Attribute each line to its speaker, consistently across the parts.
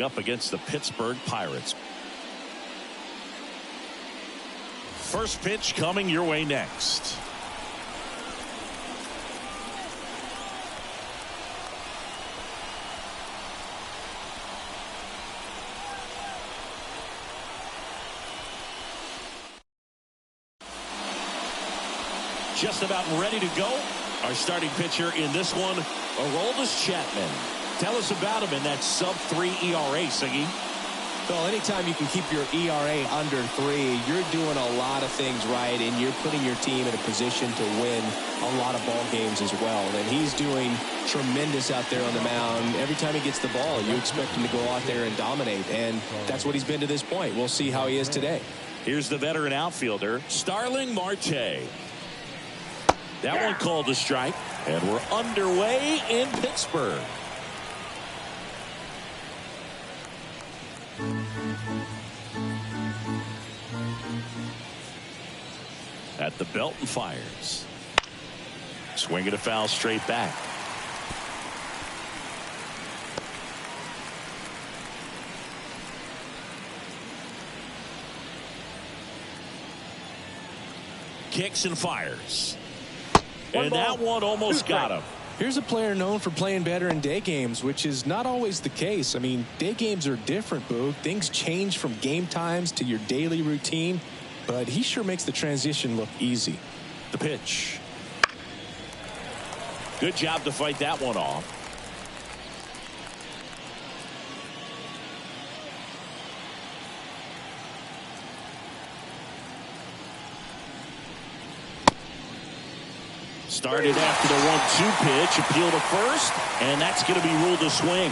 Speaker 1: up against the Pittsburgh Pirates. First pitch coming your way next. Just about ready to go. Our starting pitcher in this one, Aroldis Chapman. Tell us about him in that sub-3 ERA, Siggy.
Speaker 2: Well, anytime you can keep your ERA under 3, you're doing a lot of things right, and you're putting your team in a position to win a lot of ball games as well. And he's doing tremendous out there on the mound. Every time he gets the ball, you expect him to go out there and dominate, and that's what he's been to this point. We'll see how he is today.
Speaker 1: Here's the veteran outfielder, Starling Marte. That one called a strike, and we're underway in Pittsburgh. At the belt and fires. Swinging a foul straight back. Kicks and fires. And that one almost got him.
Speaker 2: Here's a player known for playing better in day games, which is not always the case. I mean, day games are different, Boog. Things change from game times to your daily routine, but he sure makes the transition look easy.
Speaker 1: The pitch. Good job to fight that one off. Started after the 1-2 pitch, appeal to first, and that's going to be ruled a swing.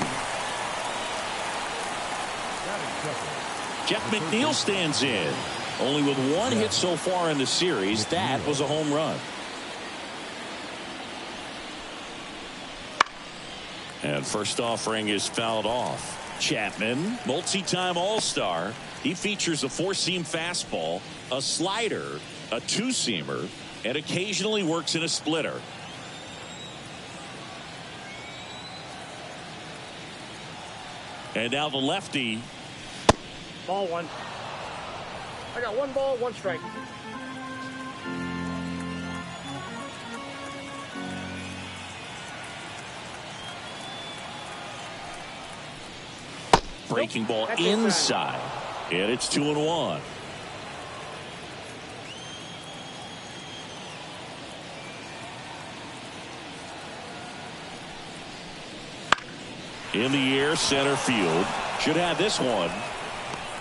Speaker 1: Jeff McNeil stands in. Only with one hit so far in the series. That was a home run. And first offering is fouled off. Chapman, multi-time All-Star. He features a 4-seam fastball, a slider, a 2-seamer, and occasionally works in a splitter. And now the lefty.
Speaker 3: Ball one. I got 1 ball, 1 strike.
Speaker 1: Breaking ball inside. And it's 2-1. In the air, center field. Should have this one.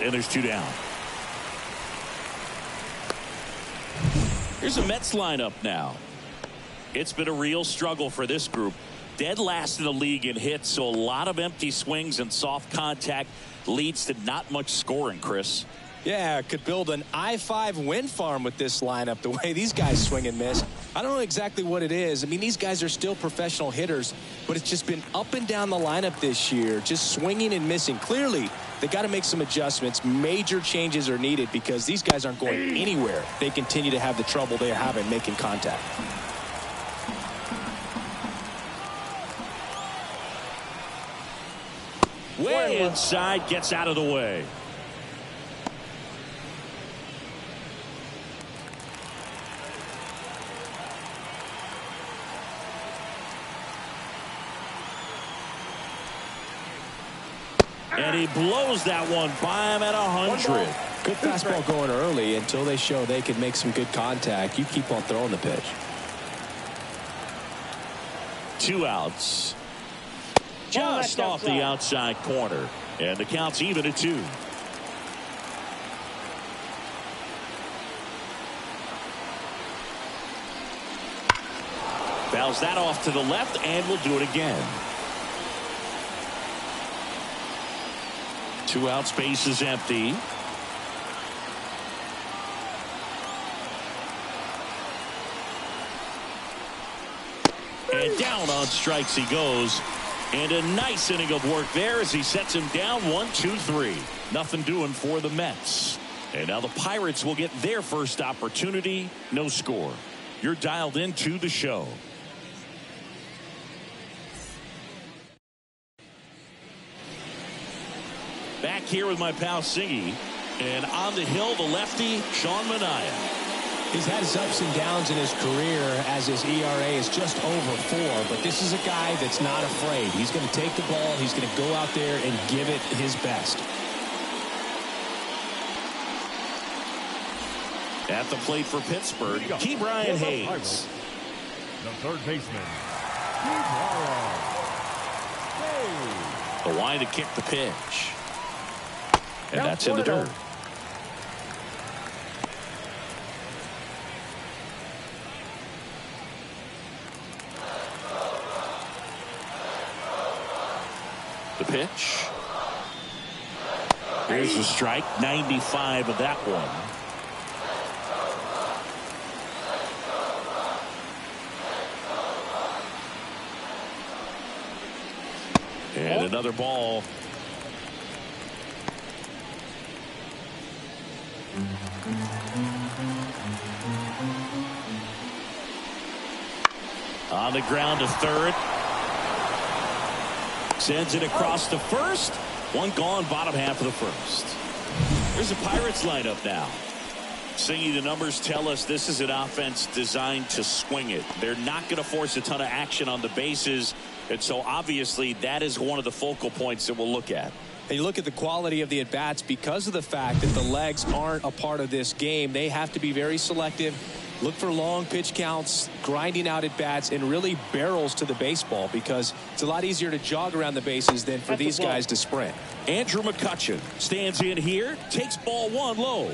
Speaker 1: And there's 2 down. Here's a Mets lineup now. It's been a real struggle for this group. Dead last in the league in hits, so a lot of empty swings and soft contact leads to not much scoring, Chris.
Speaker 2: Yeah, could build an I-5 wind farm with this lineup, the way these guys swing and miss. I don't know exactly what it is. I mean, these guys are still professional hitters, but it's just been up and down the lineup this year, just swinging and missing. Clearly, they got to make some adjustments. Major changes are needed because these guys aren't going anywhere. They continue to have the trouble they're having making contact.
Speaker 1: Way inside, gets out of the way. And he blows that one by him at 100.
Speaker 2: Good fastball going early until they show they can make some good contact. You keep on throwing the pitch.
Speaker 1: 2 outs. Just off the outside corner. And the count's even at 2. Fouls that off to the left, and we'll do it again. 2 outs, base is empty. And down on strikes he goes. And a nice inning of work there as he sets him down 1-2-3. Nothing doing for the Mets. And now the Pirates will get their first opportunity. No score. You're dialed into the show. Back here with my pal Singy. And on the hill, the lefty, Sean Manaea.
Speaker 2: He's had his ups and downs in his career as his ERA is just over 4. But this is a guy that's not afraid. He's going to take the ball. He's going to go out there and give it his best.
Speaker 1: At the plate for Pittsburgh, Ke'Bryan Hayes.
Speaker 4: The third baseman,
Speaker 1: The line to kick the pitch. And that's in the dirt. The pitch. Here's the strike. 95 of that one. And another ball. On the ground to third. Sends it across to first. One gone, bottom half of the first. Here's the Pirates lineup now. Singy, the numbers tell us this is an offense designed to swing it. They're not going to force a ton of action on the bases. And so obviously that is one of the focal points that we'll look at.
Speaker 2: And you look at the quality of the at-bats because of the fact that the legs aren't a part of this game. They have to be very selective. Look for long pitch counts, grinding out at-bats, and really barrels to the baseball because it's a lot easier to jog around the bases than for these guys to sprint.
Speaker 1: Andrew McCutchen stands in here, takes ball one low.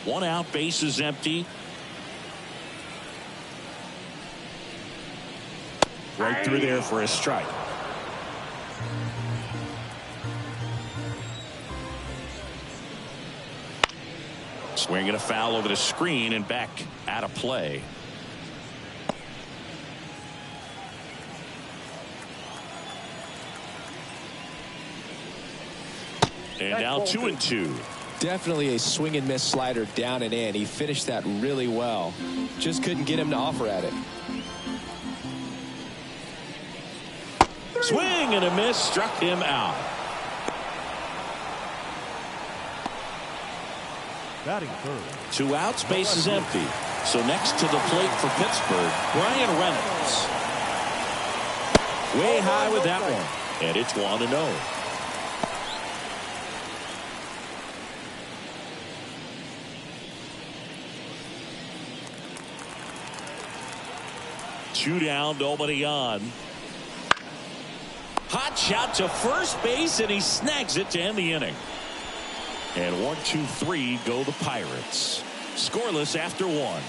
Speaker 1: One out, base is empty. Right through there for a strike. Swinging a foul over the screen and back out of play. And now 2-2.
Speaker 2: Definitely a swing and miss slider down and in. He finished that really well. Just couldn't get him to offer at it.
Speaker 1: Swing and a miss, struck him out.
Speaker 4: batting third.
Speaker 1: 2 outs, base is empty. So next to the plate for Pittsburgh, Brian Reynolds. Way high with that one. And it's 1-0. Two down, nobody on. Hot shot to first base, and he snags it to end the inning. And 1-2-3 go the Pirates. Scoreless after 1.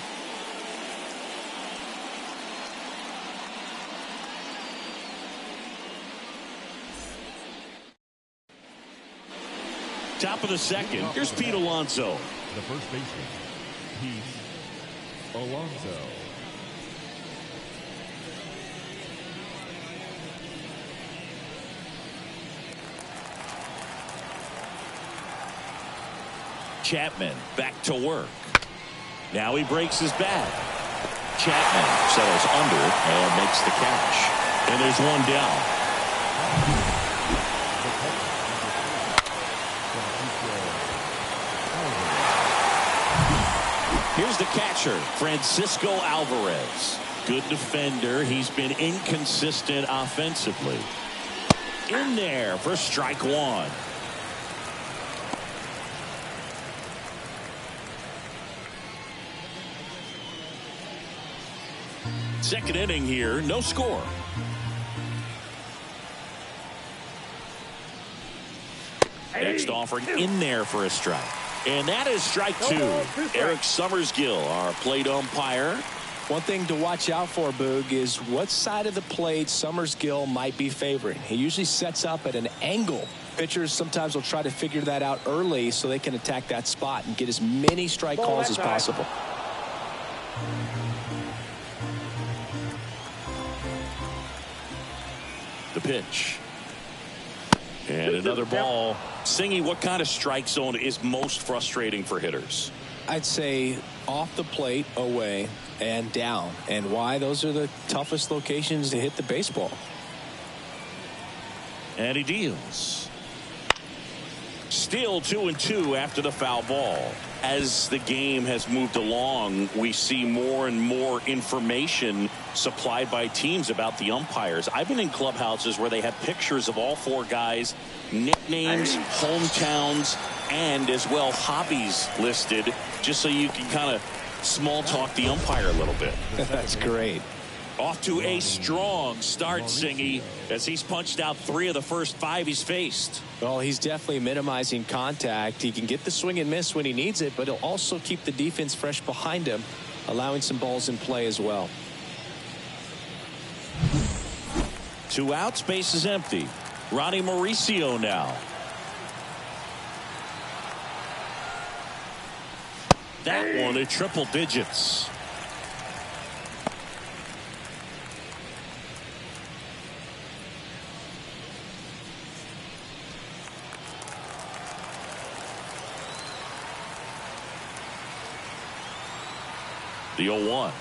Speaker 1: Top of the second. Here's Pete Alonso.
Speaker 4: The first baseman, Pete Alonso.
Speaker 1: Chapman back to work. Now he breaks his bat. Chapman settles under it and makes the catch. And there's one down. Here's the catcher, Francisco Alvarez. Good defender. He's been inconsistent offensively. In there for strike 1. Second inning here, no score. Next offering in there for a strike. And that is strike 2. Eric Summersgill, our plate umpire.
Speaker 2: One thing to watch out for, Boog, is what side of the plate Summersgill might be favoring. He usually sets up at an angle. Pitchers sometimes will try to figure that out early so they can attack that spot and get as many strike calls as possible.
Speaker 1: The pitch. And another ball. Singy, what kind of strike zone is most frustrating for hitters?
Speaker 2: I'd say off the plate, away, and down. And why? Those are the toughest locations to hit the baseball.
Speaker 1: And he deals. Still 2-2 after the foul ball. As the game has moved along, we see more and more information supplied by teams about the umpires. I've been in clubhouses where they have pictures of all four guys, nicknames, hometowns, and as well hobbies listed, just so you can kind of small talk the umpire a little bit.
Speaker 2: That's great.
Speaker 1: Off to a strong start, Singy, as he's punched out 3 of the first 5 he's faced.
Speaker 2: Well, he's definitely minimizing contact. He can get the swing and miss when he needs it, but he'll also keep the defense fresh behind him, allowing some balls in play as well.
Speaker 1: 2 outs, base is empty. Ronnie Mauricio now. That one at triple digits. The 0-1.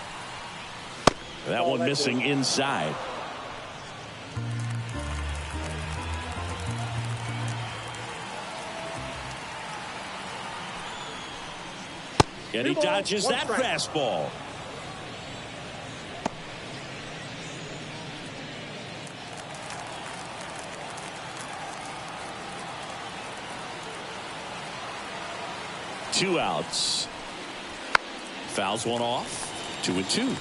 Speaker 1: That one missing inside. And he dodges that fastball. Two outs. Fouls one off. 2-2.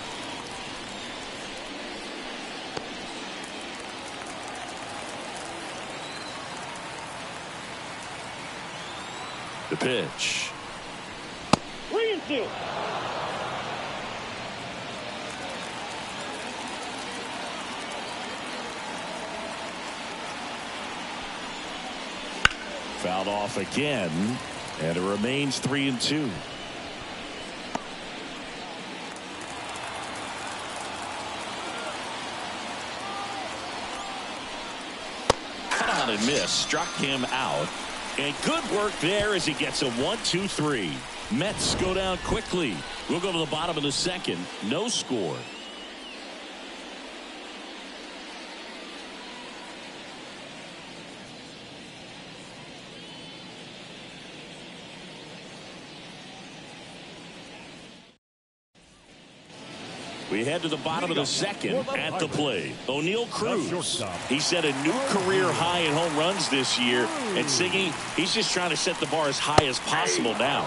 Speaker 1: The pitch.
Speaker 3: 3-2.
Speaker 1: Fouled off again, and it remains 3-2. And miss, struck him out, and good work there as he gets a 1-2-3. Mets go down quickly. We'll go to the bottom of the second. No score. We head to the bottom of the second at the plate. O'Neal Cruz. He set a new career high in home runs this year. And Siggy, he's just trying to set the bar as high as possible now.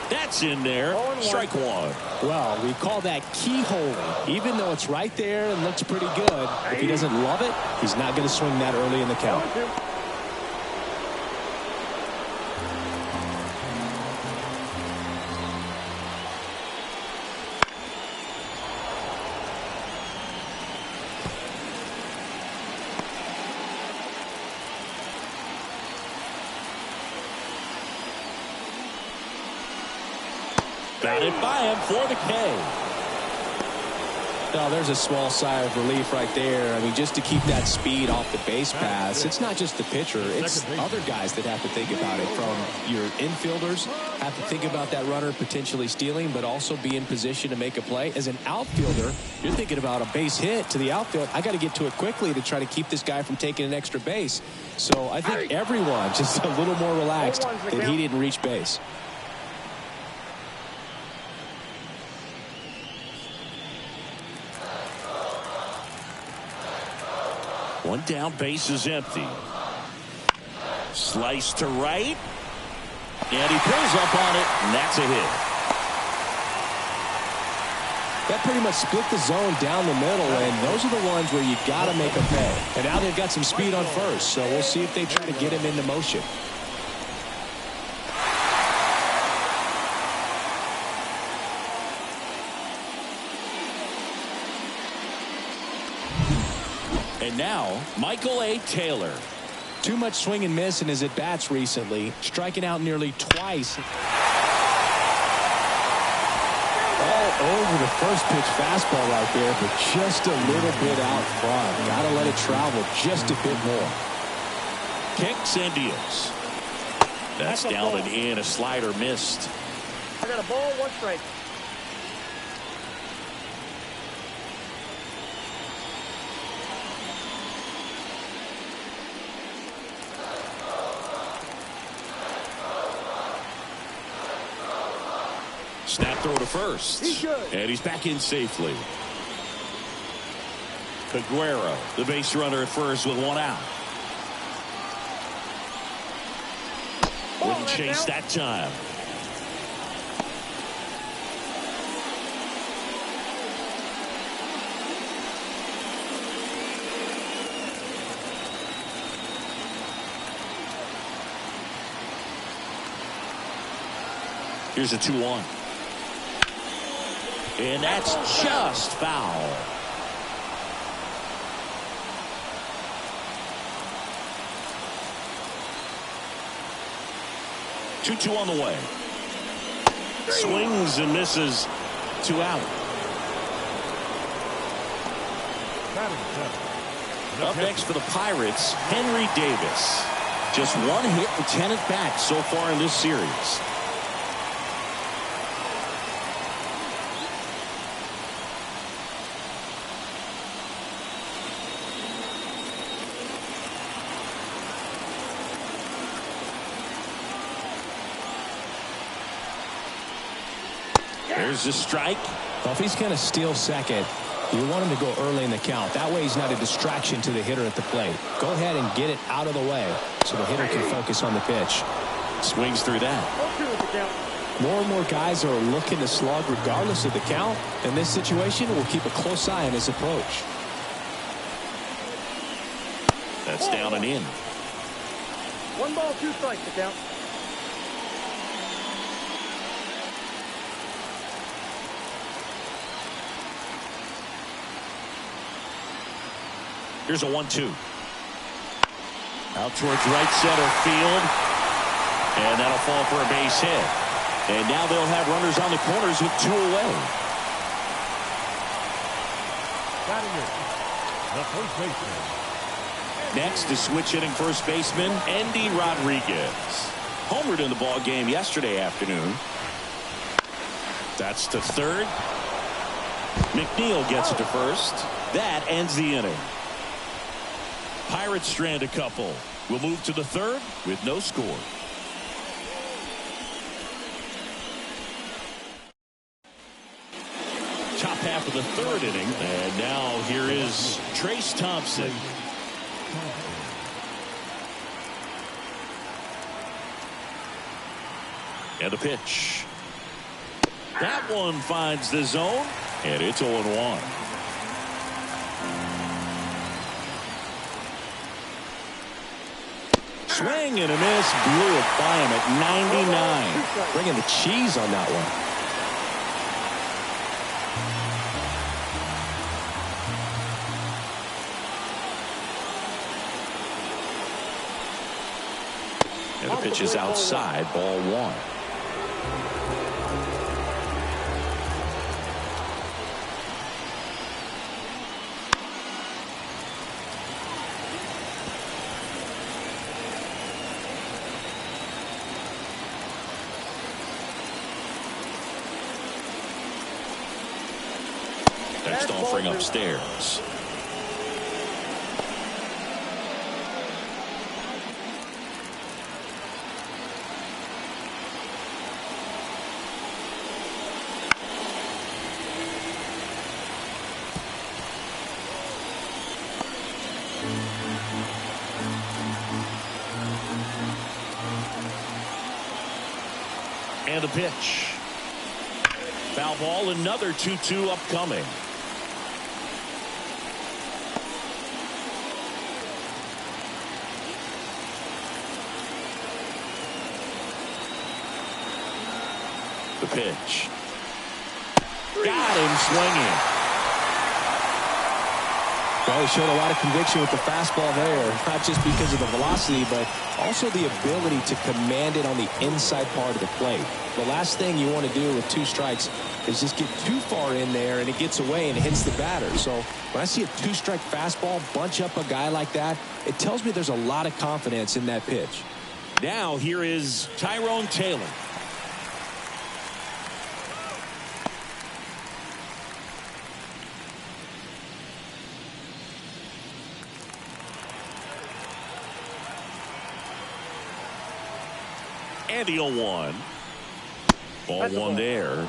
Speaker 1: That's in there. Strike one.
Speaker 2: Well, we call that keyhole. Even though it's right there and looks pretty good, if he doesn't love it, he's not going to swing that early in the count.
Speaker 1: Batted by him for the K.
Speaker 2: Now, there's a small sigh of relief right there. I mean, just to keep that speed off the base paths. It's not just the pitcher. It's other guys that have to think about it. From your infielders, have to think about that runner potentially stealing, but also be in position to make a play. As an outfielder, you're thinking about a base hit to the outfield. I got to get to it quickly to try to keep this guy from taking an extra base. So I think everyone just a little more relaxed that he didn't reach base.
Speaker 1: One down, base is empty. Slice to right. And he pulls up on it, and that's a hit.
Speaker 2: That pretty much split the zone down the middle, and those are the ones where you got to make them pay. And now they've got some speed on first, so we'll see if they try to get him into motion.
Speaker 1: And now, Michael A. Taylor.
Speaker 2: Too much swing and miss in his at-bats recently, striking out nearly twice. All over the first pitch fastball right there, but just a little bit out front. Got to let it travel just a bit more.
Speaker 1: Kicks and deals. That's down and in. A slider missed.
Speaker 3: I got a ball, 1 strike.
Speaker 1: Snap throw to first.
Speaker 3: He's good.
Speaker 1: And he's back in safely. Peguero, the base runner at first with one out. Wouldn't chase that time. Here's a 2-1. And that's just foul. Two on the way. Swings and misses. 2 out. Up next for the Pirates, Henry Davis. Just 1 hit and 10 at bats so far in this series. There's a strike.
Speaker 2: Well, if he's going to steal second, you want him to go early in the count. That way he's not a distraction to the hitter at the plate. Go ahead and get it out of the way so the hitter can focus on the pitch.
Speaker 1: Swings through that.
Speaker 2: More and more guys are looking to slug regardless of the count. In this situation, we'll keep a close eye on his approach.
Speaker 1: That's down and in.
Speaker 3: 1 ball, 2 strikes to count.
Speaker 1: Here's a 1-2. Out towards right center field. And that'll fall for a base hit. And now they'll have runners on the corners with 2 away.
Speaker 4: The first baseman.
Speaker 1: Next is switch hitting first baseman Endy Rodriguez. Homered in the ball game yesterday afternoon. That's to third. McNeil gets it to first. That ends the inning. Pirates strand a couple. We'll move to the third with no score. Top half of the third inning. And now here is Trace Thompson. And the pitch. That one finds the zone. And it's 0-1. Swing and a miss. Blew it by him at 99.
Speaker 2: Bringing the cheese on that one.
Speaker 1: And the pitch is outside. Ball 1. Next offering upstairs. And the pitch. Foul ball, another 2-2 upcoming. The pitch. Got him swinging.
Speaker 2: Well, he showed a lot of conviction with the fastball there, not just because of the velocity, but also the ability to command it on the inside part of the plate. The last thing you want to do with 2 strikes is just get too far in there and it gets away and it hits the batter. So when I see a 2-strike fastball bunch up a guy like that, it tells me there's a lot of confidence in that pitch.
Speaker 1: Now here is Tyrone Taylor. And the 0-1. Ball
Speaker 3: That's a
Speaker 1: one
Speaker 3: ball.
Speaker 1: there.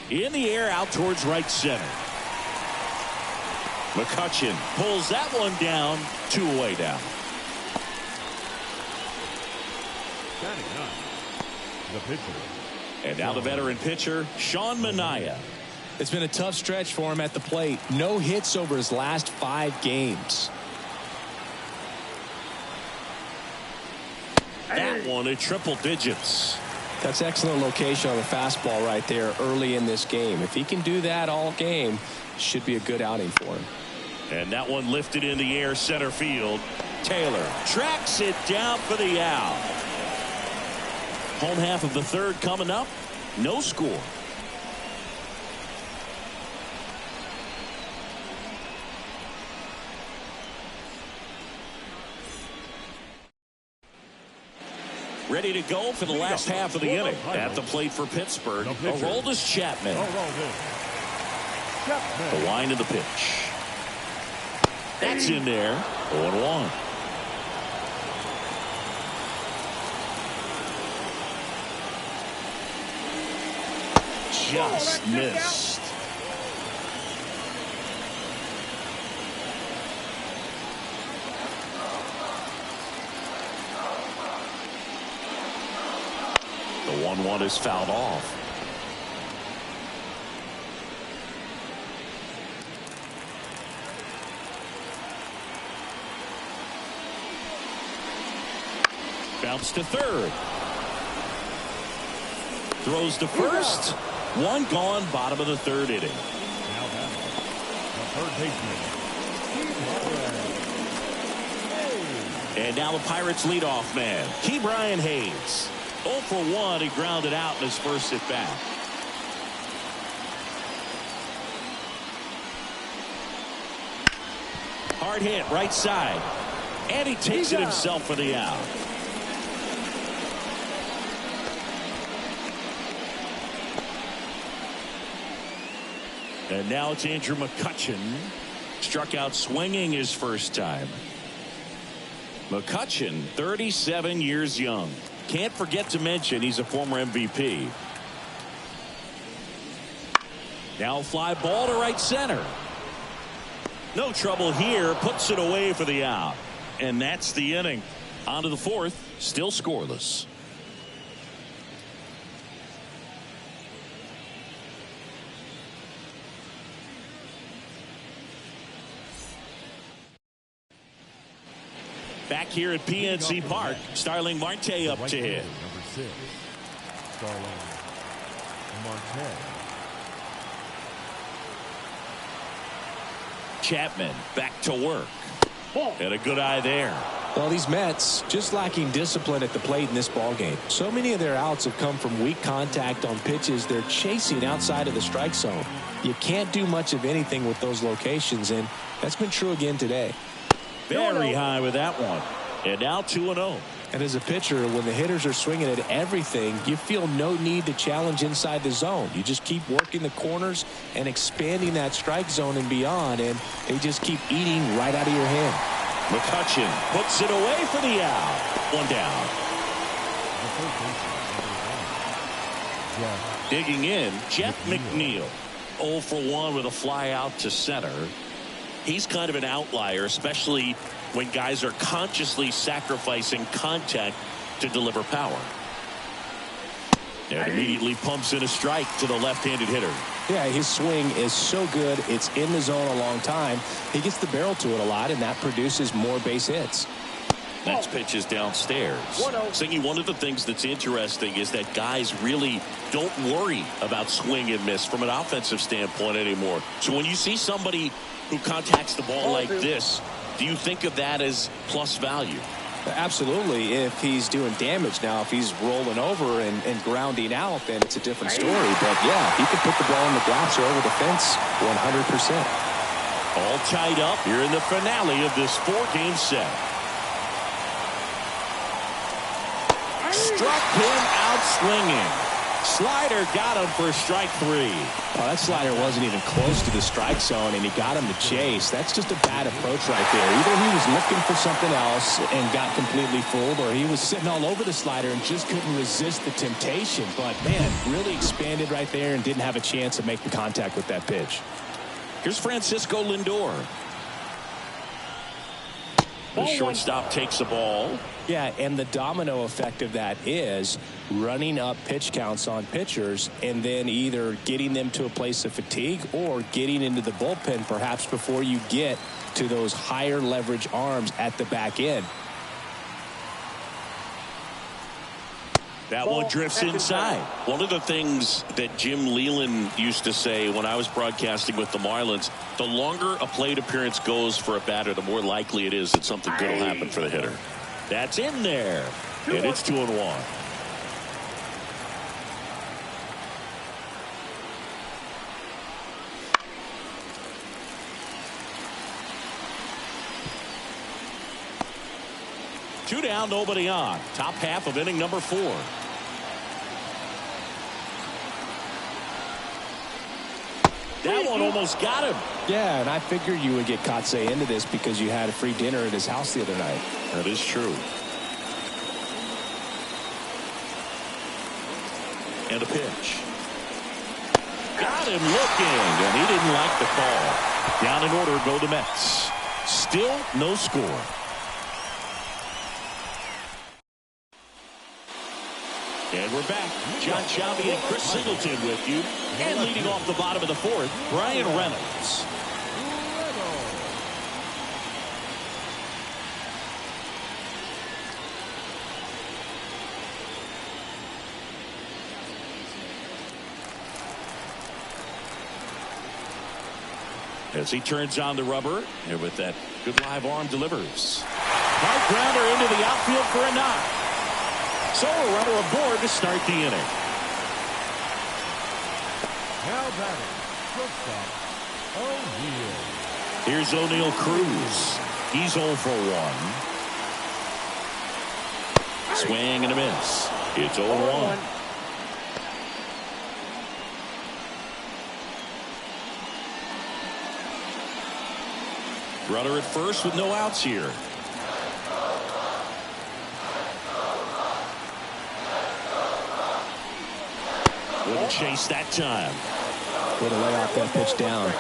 Speaker 1: In the air out towards right center. McCutchen pulls that one down. 2 away now.
Speaker 4: Batting up, the pitcher.
Speaker 1: And now the veteran pitcher, Sean Manaea.
Speaker 2: It's been a tough stretch for him at the plate. No hits over his last 5 games.
Speaker 1: That one at triple digits.
Speaker 2: That's excellent location on the fastball right there early in this game. If he can do that all game, should be a good outing for him.
Speaker 1: And that one lifted in the air center field. Taylor tracks it down for the out. Home half of the third coming up. No score. Ready to go for the last half of the inning. At the plate for Pittsburgh, Aroldis Chapman. The line of the pitch. That's in there. 0-1. Just missed. The 1-1 is fouled off. Bounce to third. Throws to first. One gone, bottom of the third inning.
Speaker 4: Now batting, the third baseman.
Speaker 1: And now the Pirates leadoff man, Ke'Bryan Hayes. 0 for 1. He grounded out in his first at bat. Hard hit right side. And he takes it himself for the out. And now it's Andrew McCutchen. Struck out swinging his first time. McCutchen, 37 years young. Can't forget to mention he's a former MVP. Now fly ball to right center. No trouble here. Puts it away for the out. And that's the inning. On to the fourth. Still scoreless. Back here at PNC Park, Starling Marte up to hit.
Speaker 4: Number 6, Starling Marte.
Speaker 1: Chapman back to work. And a good eye there.
Speaker 2: Well, these Mets just lacking discipline at the plate in this ball game. So many of their outs have come from weak contact on pitches they're chasing outside of the strike zone. You can't do much of anything with those locations, and that's been true again today.
Speaker 1: Very high with that one. And now 2-0.
Speaker 2: And as a pitcher, when the hitters are swinging at everything, you feel no need to challenge inside the zone. You just keep working the corners and expanding that strike zone and beyond, and they just keep eating right out of your hand.
Speaker 1: McCutchen puts it away for the out. One down. Digging in, Jeff McNeil. 0 for 1 with a fly out to center. He's kind of an outlier, especially when guys are consciously sacrificing contact to deliver power. And immediately pumps in a strike to the left-handed hitter.
Speaker 2: Yeah, his swing is so good. It's in the zone a long time. He gets the barrel to it a lot, and that produces more base hits.
Speaker 1: Next pitch is downstairs. Singy, one of the things that's interesting is that guys really don't worry about swing and miss from an offensive standpoint anymore. So when you see somebody who contacts the ball like this, do you think of that as plus value?
Speaker 2: Absolutely, if he's doing damage. Now, if he's rolling over and grounding out, then it's a different story. But yeah, he can put the ball in the gaps or over the fence 100%.
Speaker 1: All tied up here in the finale of this 4-game set. Struck him out swinging. Slider got him for strike 3.
Speaker 2: Oh, that slider wasn't even close to the strike zone, and he got him to chase. That's just a bad approach right there. Either he was looking for something else and got completely fooled, or he was sitting all over the slider and just couldn't resist the temptation. But, man, really expanded right there and didn't have a chance to make the contact with that pitch.
Speaker 1: Here's Francisco Lindor. The shortstop takes the ball.
Speaker 2: Yeah, and the domino effect of that is running up pitch counts on pitchers and then either getting them to a place of fatigue or getting into the bullpen perhaps before you get to those higher leverage arms at the back end.
Speaker 1: That one drifts inside. One of the things that Jim Leland used to say when I was broadcasting with the Marlins, the longer a plate appearance goes for a batter, the more likely it is that something good will happen for the hitter. That's in there. And it's 2-1. Two down, nobody on. Top half of inning number 4. That one almost got him.
Speaker 2: Yeah, and I figured you would get Kotsay into this because you had a free dinner at his house the other night.
Speaker 1: That is true. And a pitch. Got him looking, and he didn't like the call. Down in order go the Mets. Still no score. And we're back. John Sciambi and Chris Singleton with you. And leading off the bottom of the 4th, Brian Reynolds. As he turns on the rubber, and with that good live arm delivers. Hard grounder into the outfield for a knock. So a runner aboard to start the inning.
Speaker 4: Now batting, shortstop, O'Neill.
Speaker 1: Here's O'Neill Cruz. He's 0 for 1. Swing and a miss. It's 0-1. Runner at first with no outs here. Wouldn't chase that time.
Speaker 2: Way to lay off that pitch down.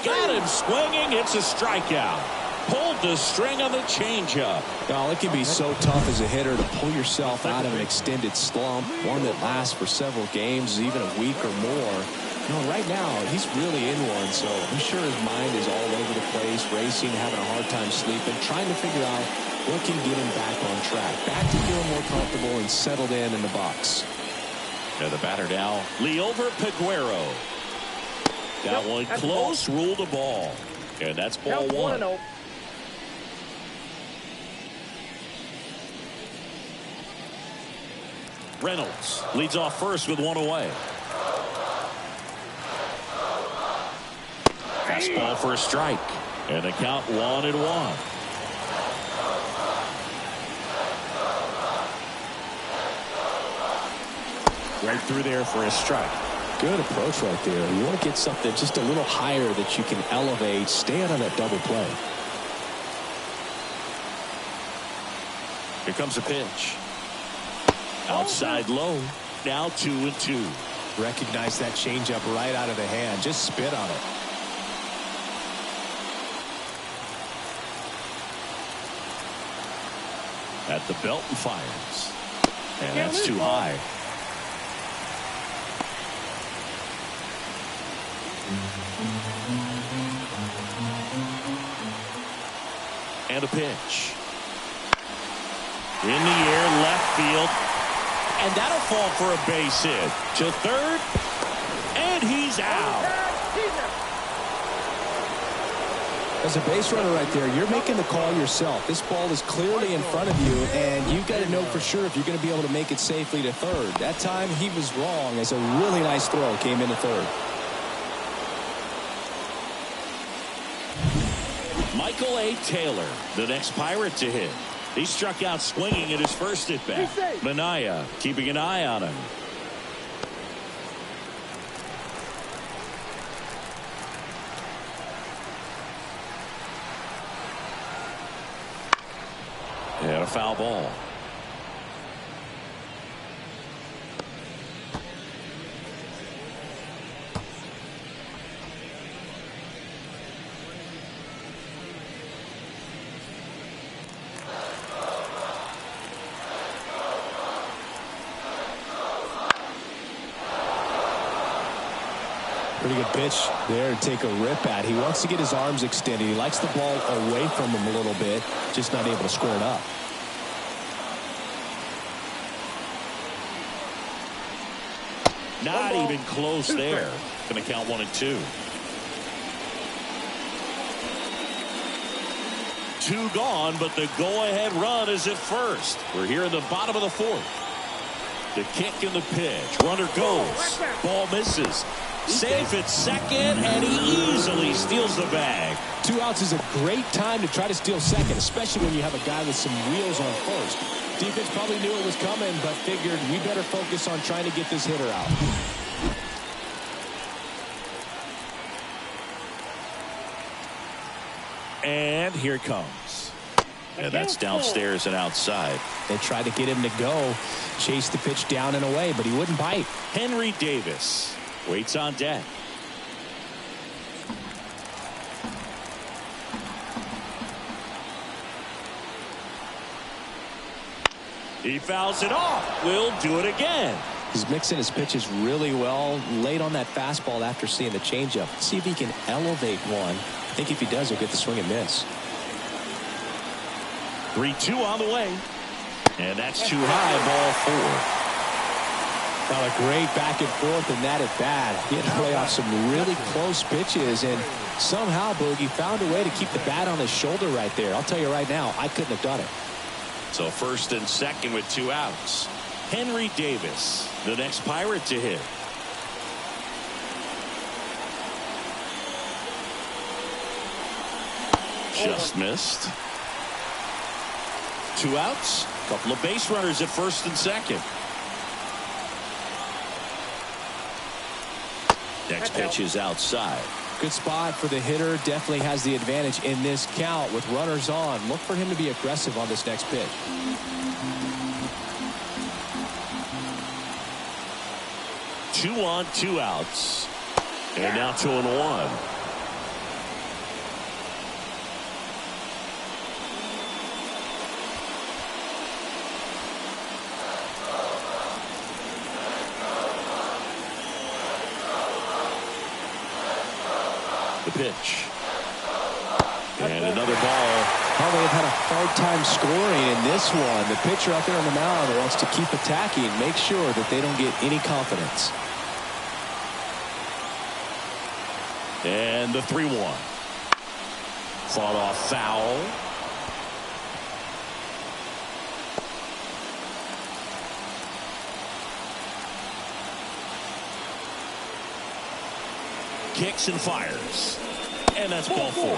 Speaker 1: Got him swinging. It's a strikeout. Pulled the string on the changeup.
Speaker 2: Well, it can be so tough as a hitter to pull yourself out of an extended slump, one that lasts for several games, even a week or more. You know, right now, he's really in one, so I'm sure his mind is all over the place, racing, having a hard time sleeping, trying to figure out what can get him back on track, back to feeling more comfortable and settled in the box.
Speaker 1: And the batter now, Liover Peguero. That one close, ruled a ball. And that's ball 1. Reynolds leads off first with 1 away. Fastball for a strike. And the count 1-1. Right through there for a strike.
Speaker 2: Good approach right there. You want to get something just a little higher that you can elevate, stay out of that double play.
Speaker 1: Here comes a pitch. Outside low. Now 2-2.
Speaker 2: Recognize that changeup right out of the hand. Just spit on it.
Speaker 1: At the belt and fires. And that's too high. And a pitch. In the air, left field. And that'll fall for a base hit. To third. And he's out.
Speaker 2: As a base runner right there, you're making the call yourself. This ball is clearly in front of you, and you've got to know for sure if you're going to be able to make it safely to third. That time he was wrong, as a really nice throw came into third.
Speaker 1: Michael A. Taylor, the next Pirate to hit. He struck out swinging at his first at-bat. Minaya keeping an eye on him. And a foul ball.
Speaker 2: Pretty good pitch there to take a rip at. He wants to get his arms extended. He likes the ball away from him a little bit, just not able to square it up.
Speaker 1: Not even close there. Going to count 1-2. 2 gone, but the go-ahead run is at first. We're here in the bottom of the 4th. The kick and the pitch. Runner goes. Ball misses. Safe at second, and he easily steals the bag.
Speaker 2: 2 outs is a great time to try to steal second, especially when you have a guy with some wheels on first. Defense probably knew it was coming, but figured we better focus on trying to get this hitter out.
Speaker 1: And here it comes. And that's downstairs and outside.
Speaker 2: They tried to get him to go, chase the pitch down and away, but he wouldn't bite.
Speaker 1: Henry Davis waits on deck. He fouls it off. We'll do it again.
Speaker 2: He's mixing his pitches really well. Late on that fastball after seeing the changeup. See if he can elevate one. I think if he does, he'll get the swing and miss.
Speaker 1: 3-2 on the way. And that's too high, ball 4.
Speaker 2: Now a great back and forth in that at bat. He had to play off some really close pitches, and somehow Bogey found a way to keep the bat on his shoulder right there. I'll tell you right now, I couldn't have done it.
Speaker 1: So first and second with 2 outs. Henry Davis, the next Pirate to hit. Just missed. 2 outs. Couple of base runners at first and second. Next pitch is outside.
Speaker 2: Good spot for the hitter. Definitely has the advantage in this count with runners on. Look for him to be aggressive on this next pitch.
Speaker 1: Two on, 2 outs. And now 2-1. The pitch. And another ball.
Speaker 2: Well, they've had a hard time scoring in this one. The pitcher out there on the mound wants to keep attacking, make sure that they don't get any confidence.
Speaker 1: And the 3-1. Fought off foul. Kicks and fires. And that's ball 4.
Speaker 2: Well,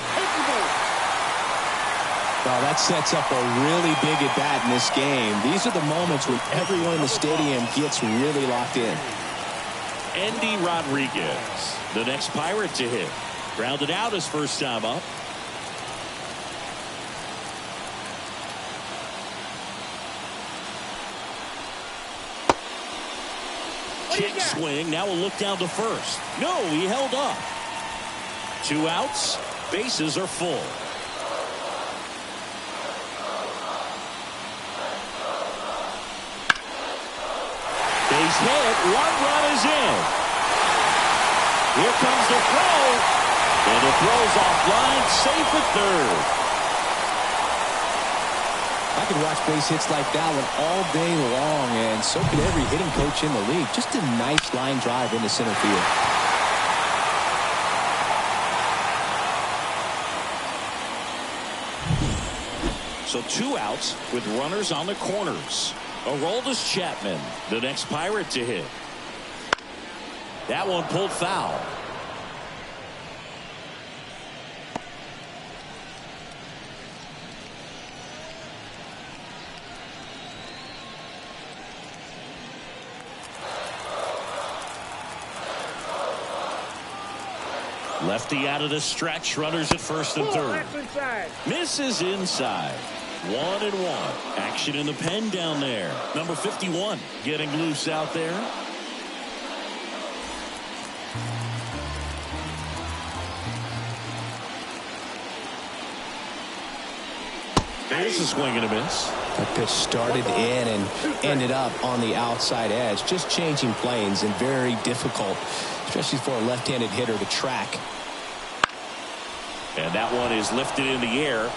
Speaker 2: that sets up a really big at bat in this game. These are the moments when everyone in the stadium gets really locked in.
Speaker 1: Andy Rodriguez, the next Pirate to hit. Grounded out his first time up. Kick swing. Now a look down to first. No, he held up. 2 outs. Bases are full. Base hit. 1 run is in. Here comes the throw. And the throw's offline. Safe at third.
Speaker 2: I could watch base hits like that one all day long, and so could every hitting coach in the league. Just a nice line drive into center field.
Speaker 1: So 2 outs with runners on the corners. Aroldis Chapman, the next Pirate to hit. That one pulled foul. Lefty out of the stretch. Runners at first and third. Misses inside. 1-1. Action in the pen down there. Number 51 getting loose out there. There's a swing and a miss.
Speaker 2: That pitch started in and ended up on the outside edge. Just changing planes and very difficult, especially for a left-handed hitter to track.
Speaker 1: And that one is lifted in the air.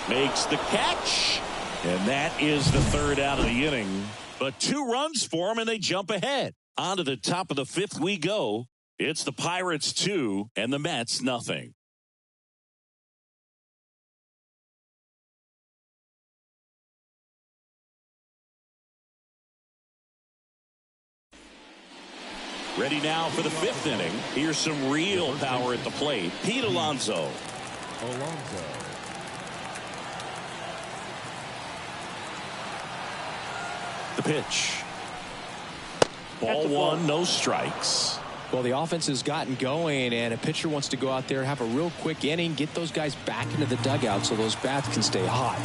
Speaker 1: Makes the catch. And that is the 3rd out of the inning. But 2 runs for them and they jump ahead. On to the top of the 5th we go. It's the Pirates 2 and the Mets nothing. Ready now for the 5th inning. Here's some real power at the plate. Pete Alonso. The pitch. Ball 1, no strikes.
Speaker 2: Well, the offense has gotten going, and a pitcher wants to go out there, have a real quick inning, get those guys back into the dugout so those bats can stay hot.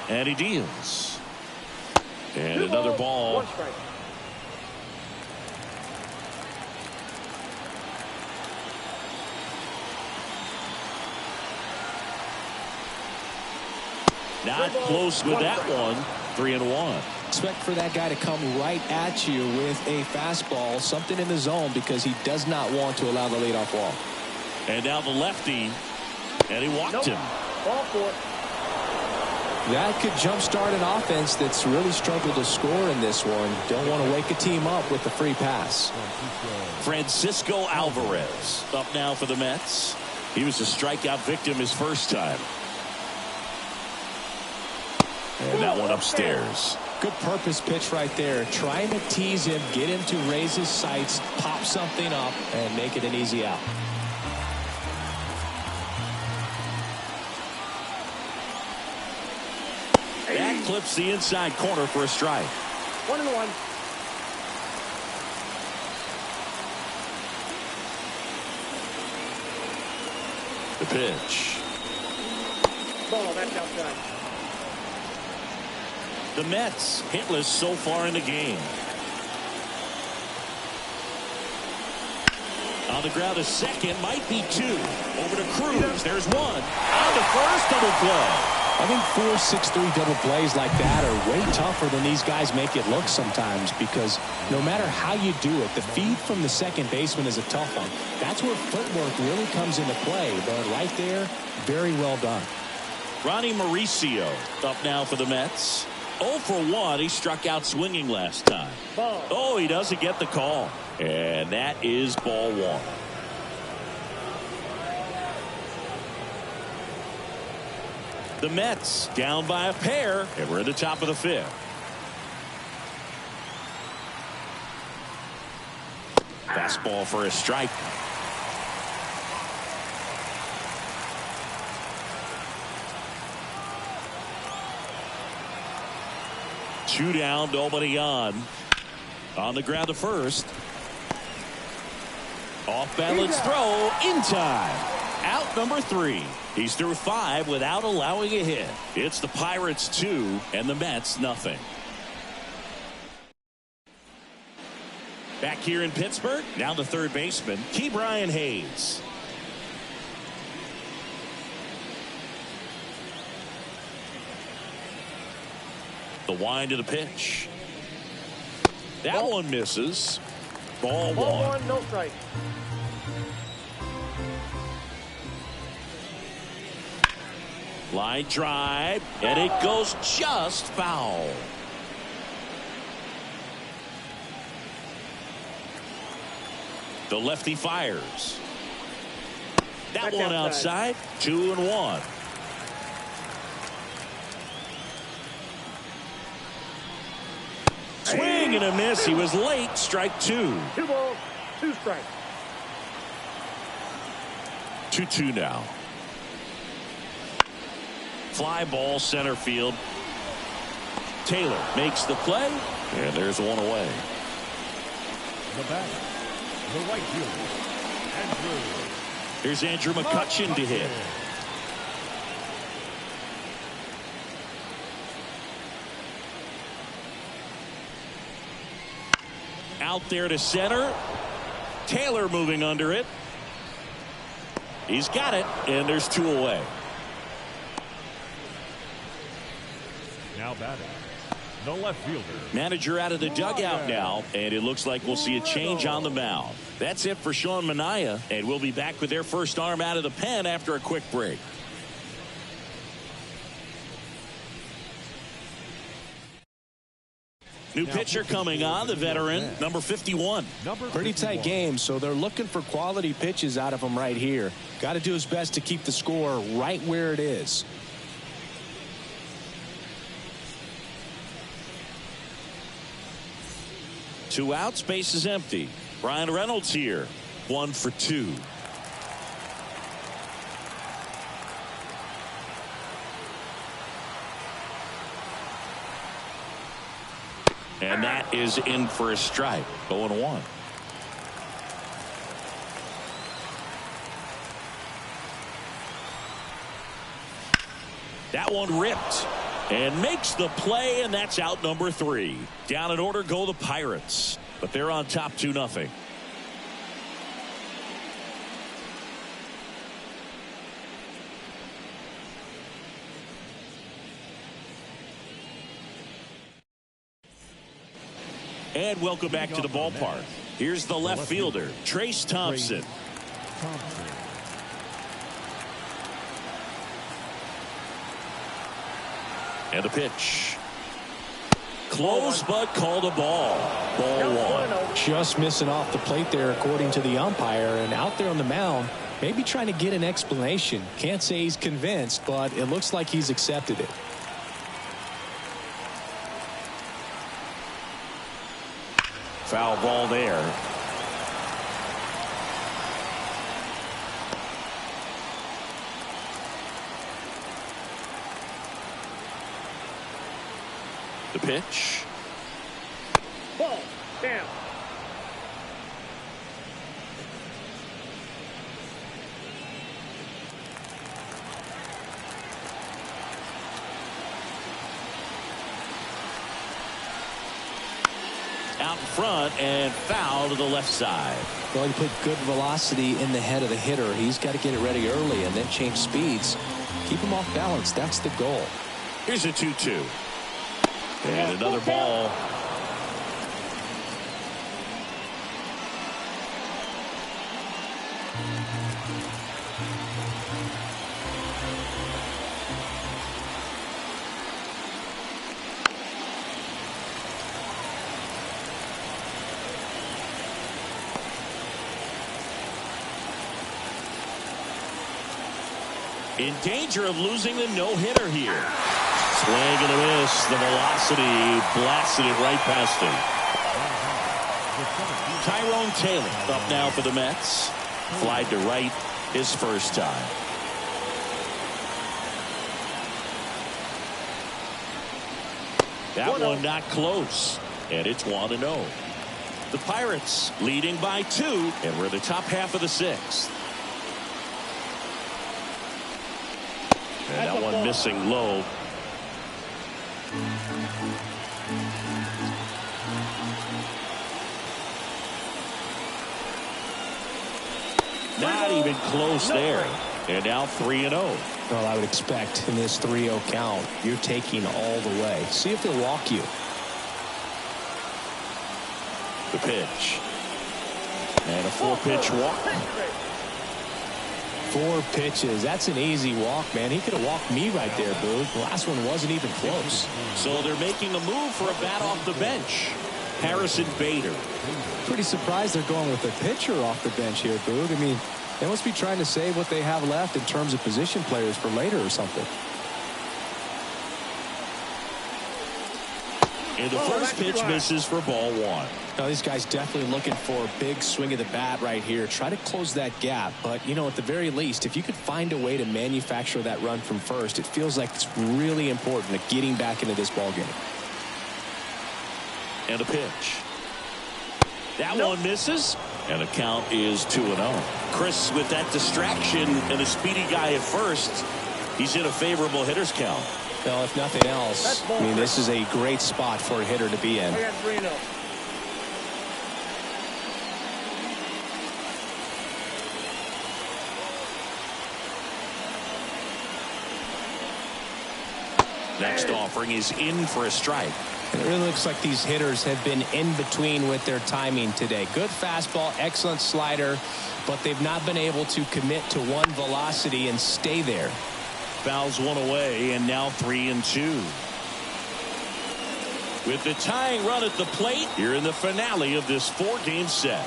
Speaker 1: And he deals. And another ball.
Speaker 3: 1 strike.
Speaker 1: Not close with that one. 3-1.
Speaker 2: Expect for that guy to come right at you with a fastball, something in the zone, because he does not want to allow the leadoff walk.
Speaker 1: And now the lefty. And he walked him.
Speaker 3: Ball 4.
Speaker 2: That could jumpstart an offense that's really struggled to score in this one. Don't want to wake a team up with the free pass.
Speaker 1: Francisco Alvarez up now for the Mets. He was a strikeout victim his first time. And that one upstairs.
Speaker 2: Good purpose pitch right there. Trying to tease him, get him to raise his sights, pop something up, and make it an easy out.
Speaker 1: That clips the inside corner for a strike.
Speaker 3: 1-1.
Speaker 1: The pitch.
Speaker 3: Ball, that's outside.
Speaker 1: The Mets hitless so far in the game. On the ground, a second, might be 2. Over to Cruz. There's 1. On the first, double play.
Speaker 2: I think 4-6-3 double plays like that are way tougher than these guys make it look sometimes, because no matter how you do it, the feed from the second baseman is a tough one. That's where footwork really comes into play. But right there, very well done.
Speaker 1: Ronnie Mauricio up now for the Mets. 0 for 1. He struck out swinging last time.
Speaker 3: Ball.
Speaker 1: Oh, he doesn't get the call. And that is ball 1. The Mets down by a pair, and we're at the top of the 5th. Fastball for a strike. Two down, nobody on. On the ground to first. Off balance throw in time. Out number 3. He's through 5 without allowing a hit. It's the Pirates 2 and the Mets nothing. Back here in Pittsburgh, now the third baseman, Ke'Bryan Hayes. The wind of the pitch. That one misses. Ball 1.
Speaker 3: No strike.
Speaker 1: Line drive, and it goes just foul. The lefty fires. That one outside. 2-1. Swing and a miss. He was late. Strike 2.
Speaker 3: 2 balls, 2 strikes.
Speaker 1: 2-2 now. Fly ball center field. Taylor makes the play, and there's one away.
Speaker 4: The batter, the right fielder, Andrew.
Speaker 1: Here's Andrew McCutchen to hit. Out there to center. Taylor moving under it. He's got it, and there's 2 away.
Speaker 4: Now batting, the left fielder.
Speaker 1: Manager out of the dugout now, and it looks like we'll see a change on the mound. That's it for Sean Manaea, and we'll be back with their first arm out of the pen after a quick break. New pitcher coming on, the veteran, number 51.
Speaker 2: Pretty tight game, so they're looking for quality pitches out of him right here. Got to do his best to keep the score right where it is.
Speaker 1: Two outs, base is empty. Brian Reynolds here, 1 for 2. And that is in for a strike. 0-1. That one ripped and makes the play, and that's out number 3. Down in order go the Pirates, but they're on top 2-0. And welcome back to the ballpark. Here's the left fielder, Trace Thompson. And the pitch. Close, but called a ball. Ball 1.
Speaker 2: Just missing off the plate there, according to the umpire. And out there on the mound, maybe trying to get an explanation. Can't say he's convinced, but it looks like he's accepted it.
Speaker 1: Foul ball there. The pitch.
Speaker 3: Ball down.
Speaker 2: Out in front and foul to the left side. Well, you put good velocity in the head of the hitter. He's got to get it ready early and then change speeds. Keep him off balance. That's the goal.
Speaker 1: Here's a 2-2. And another ball. In danger of losing the no-hitter here. Swing and a miss. The velocity blasted it right past him. Tyrone Taylor up now for the Mets. Flied to right his first time. That one not close. And it's 1-0. The Pirates leading by 2. And we're in the top half of the 6th. And that one missing low. Not even close there. And now 3-0.
Speaker 2: Well, I would expect in this 3-0 count, you're taking all the way. See if they'll walk you.
Speaker 1: The pitch. And a 4-pitch walk.
Speaker 2: 4 pitches. That's an easy walk, man. He could have walked me right there, Boo. The last one wasn't even close.
Speaker 1: So they're making a move for a bat off the bench. Harrison Bader.
Speaker 2: Pretty surprised they're going with a pitcher off the bench here, Boog. I mean, they must be trying to save what they have left in terms of position players for later or something.
Speaker 1: And the first pitch misses for ball 1.
Speaker 2: Now, these guys definitely looking for a big swing of the bat right here. Try to close that gap. But, you know, at the very least, if you could find a way to manufacture that run from first, it feels like it's really important at getting back into this ball game.
Speaker 1: And a pitch. That one misses. And the count is 2-0. Chris, with that distraction and a speedy guy at first, he's in a favorable hitter's count.
Speaker 2: Well, if nothing else, I mean, this is a great spot for a hitter to be in.
Speaker 3: I got 3-0.
Speaker 1: Next offering is in for a strike.
Speaker 2: And it really looks like these hitters have been in between with their timing today. Good fastball, excellent slider, but they've not been able to commit to one velocity and stay there.
Speaker 1: Fouls one away, and now 3-2. With the tying run at the plate, here in the finale of this 4-game set.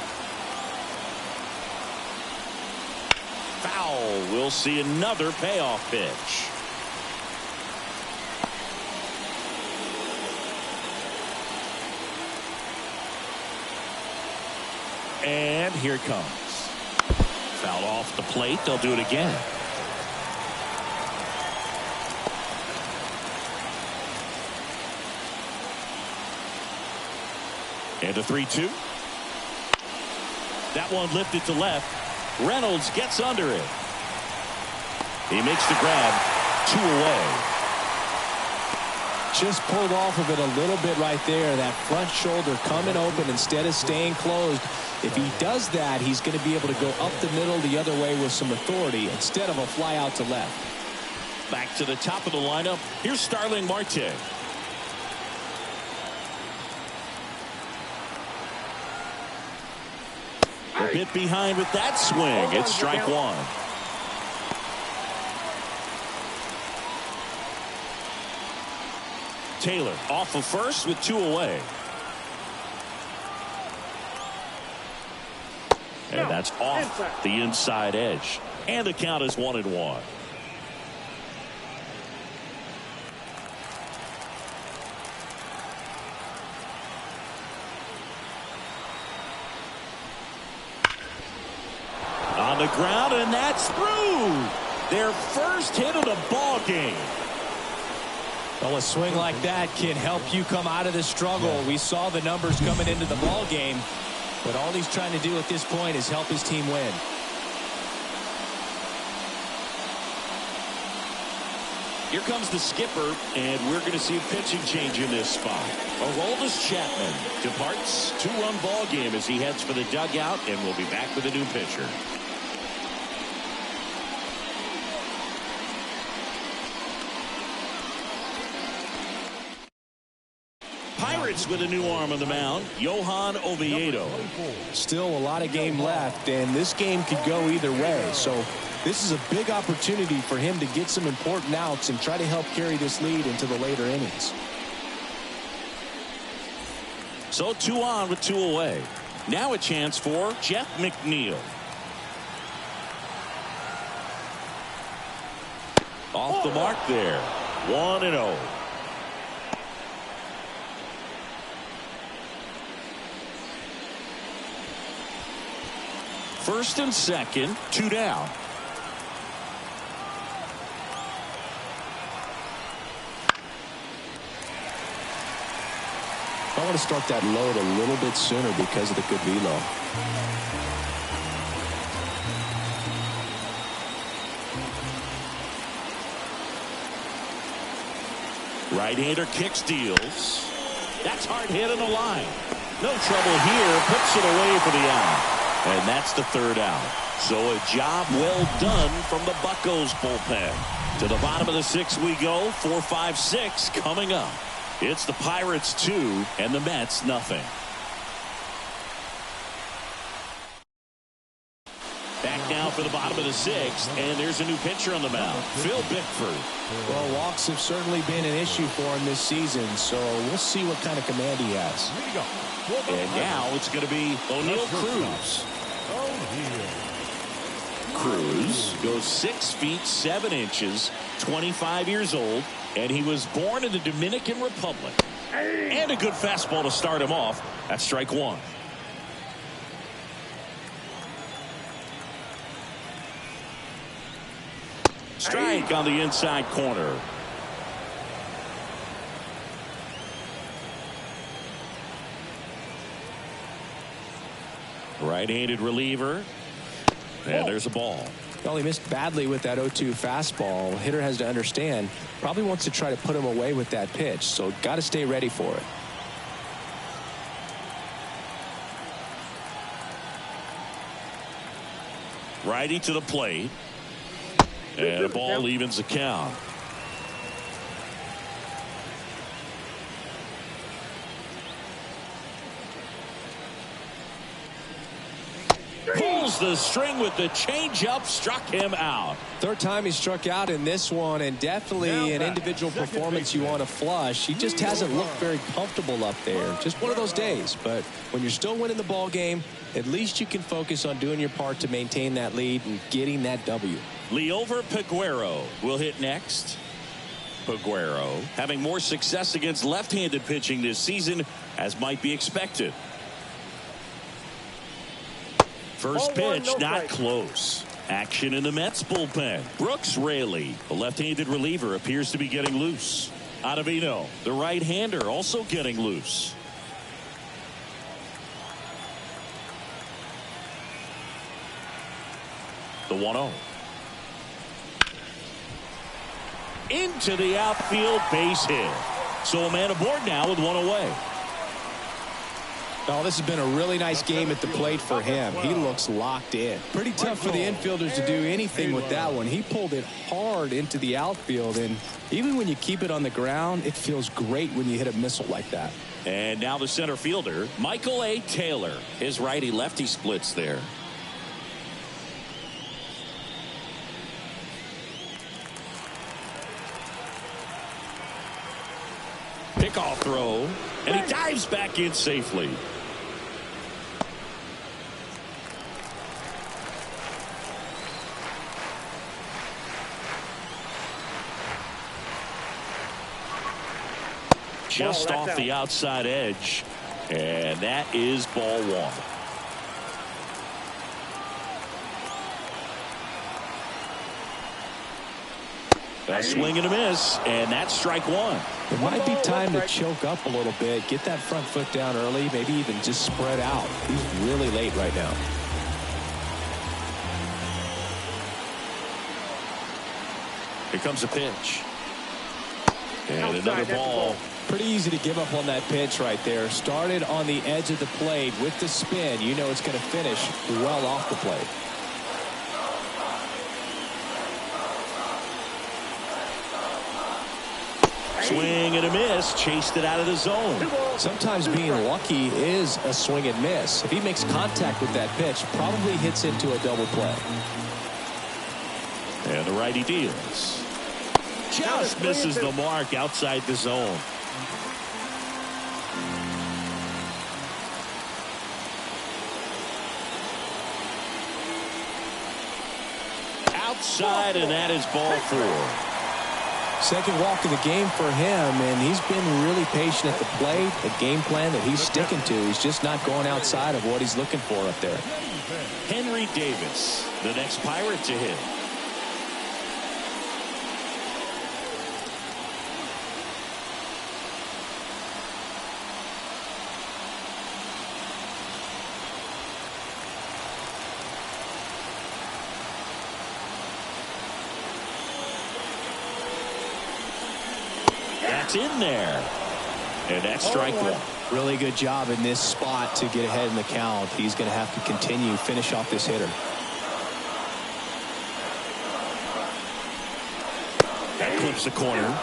Speaker 1: Foul. We'll see another payoff pitch. And here it comes. Foul off the plate. They'll do it again. And a 3-2. That one lifted to left. Reynolds gets under it. He makes the grab. 2 away.
Speaker 2: Just pulled off of it a little bit right there. That front shoulder coming open instead of staying closed. If he does that, he's going to be able to go up the middle the other way with some authority instead of a fly out to left.
Speaker 1: Back to the top of the lineup. Here's Starling Marte. A bit behind with that swing. It's strike 1. Taylor off of first with 2 away. And that's off the inside edge. And the count is 1-1. On the ground, and that's through. Their first hit of the ball game.
Speaker 2: Well, a swing like that can help you come out of the struggle. We saw the numbers coming into the ball game, but all he's trying to do at this point is help his team win.
Speaker 1: Here comes the skipper, and we're going to see a pitching change in this spot. Aroldis Chapman departs. 2-run ball game as he heads for the dugout, and we'll be back with a new pitcher. Pirates with a new arm on the mound, Johan Oviedo.
Speaker 2: Still a lot of game left, and this game could go either way. So this is a big opportunity for him to get some important outs and try to help carry this lead into the later innings.
Speaker 1: So 2 on with 2 away. Now a chance for Jeff McNeil. Off the mark there. 1-0. First and second, 2 down.
Speaker 2: I want to start that load a little bit sooner because of the good velo.
Speaker 1: Right-hander kick steals. That's hard hit on the line. No trouble here. Puts it away for the out. And that's the 3rd out. So a job well done from the Buccos bullpen. To the bottom of the 6th we go. 4, 5, 6 coming up. It's the Pirates 2 and the Mets nothing. Back now for the bottom of the 6th, and there's a new pitcher on the mound, Phil Bickford.
Speaker 2: Well, walks have certainly been an issue for him this season, so we'll see what kind of command he has.
Speaker 1: And now it's going to be O'Neal Cruz. Cruz goes 6 feet 7 inches, 25 years old, and he was born in the Dominican Republic. And a good fastball to start him off. That's strike 1. Strike on the inside corner. Right-handed reliever. And there's a ball.
Speaker 2: Well, he missed badly with that 0-2 fastball. Hitter has to understand, probably wants to try to put him away with that pitch, so got to stay ready for it.
Speaker 1: Righty to the plate. And a ball evens the count. Pulls the string with the changeup, struck him out.
Speaker 2: Third time he struck out in this one, and definitely an individual performance you want to flush. He just hasn't looked very comfortable up there. Just one of those days. But when you're still winning the ball game, at least you can focus on doing your part to maintain that lead and getting that W.
Speaker 1: Liover Peguero will hit next. Peguero having more success against left-handed pitching this season, as might be expected. First pitch, not close. Action in the Mets bullpen. Brooks Raley, the left-handed reliever, appears to be getting loose. Ottavino, the right-hander, also getting loose. The 1-0. Into the outfield, base hit. So a man aboard now with one away.
Speaker 2: Oh, this has been a really nice game at the plate for him. He looks locked in. Pretty tough for the infielders to do anything with that one. He pulled it hard into the outfield, and even when you keep it on the ground, it feels great when you hit a missile like that.
Speaker 1: And now the center fielder, Michael A. Taylor. His righty-lefty splits there. Pickoff throw, and he dives back in safely. Just off the outside edge, and that is ball 1. A swing and a miss, and that's strike 1.
Speaker 2: It might be time to choke up a little bit, get that front foot down early, maybe even just spread out. He's really late right now.
Speaker 1: Here comes a pitch. And another ball.
Speaker 2: Pretty easy to give up on that pitch right there. Started on the edge of the plate with the spin. You know it's going to finish well off the plate.
Speaker 1: Swing and a miss. Chased it out of the zone.
Speaker 2: Sometimes being lucky is a swing and miss. If he makes contact with that pitch, probably hits into a double play.
Speaker 1: And the righty deals. Just misses the mark outside the zone. Outside, and that is ball 4.
Speaker 2: Second walk of the game for him, and he's been really patient at the plate. The game plan that he's sticking to. He's just not going outside of what he's looking for up there.
Speaker 1: Henry Davis, the next Pirate to hit. In there, and that's strike 1.
Speaker 2: Really good job in this spot to get ahead in the count. He's going to have to continue finish off this hitter.
Speaker 1: That clips the corner.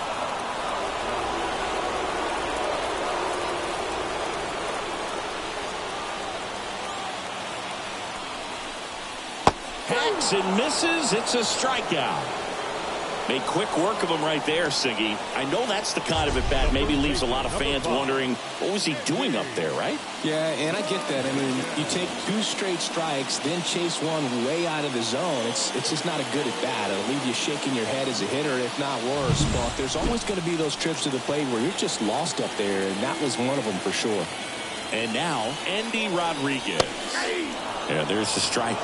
Speaker 1: Hacks and misses. It's a strikeout. Made quick work of him right there, Siggy. I know that's the kind of at-bat maybe leaves a lot of fans wondering, what was he doing up there, right?
Speaker 2: Yeah, and I get that. I mean, you take 2 straight strikes, then chase one way out of the zone. It's just not a good at-bat. It'll leave you shaking your head as a hitter, if not worse. But there's always going to be those trips to the plate where you're just lost up there, and that was one of them for sure.
Speaker 1: And now, Andy Rodriguez. Yeah, there's the strike.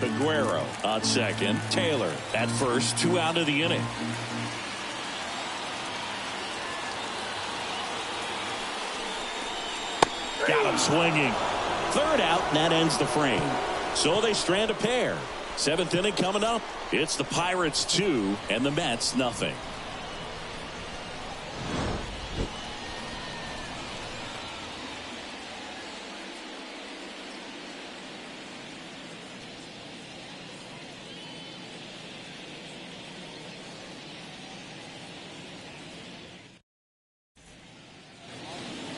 Speaker 1: Aguero on second. Taylor at first. 2 out of the inning. Got him swinging. 3rd out, and that ends the frame. So they strand a pair. 7th inning coming up. It's the Pirates 2 and the Mets nothing.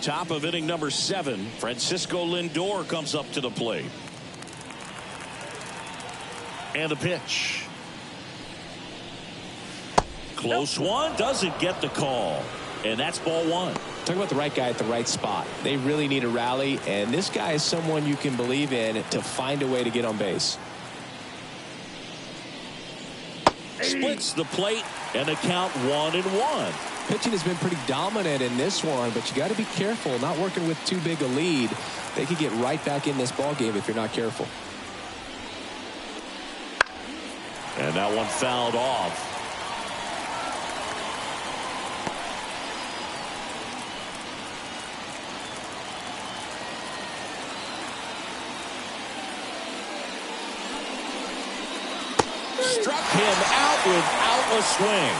Speaker 1: Top of inning number 7, Francisco Lindor comes up to the plate. And the pitch. Close one, doesn't get the call. And that's ball 1.
Speaker 2: Talk about the right guy at the right spot. They really need a rally, and this guy is someone you can believe in to find a way to get on base.
Speaker 1: Splits the plate, and the count 1-1.
Speaker 2: Pitching has been pretty dominant in this one, but you got to be careful not working with too big a lead. They could get right back in this ball game if you're not careful.
Speaker 1: And that one fouled off. Struck him out without a swing.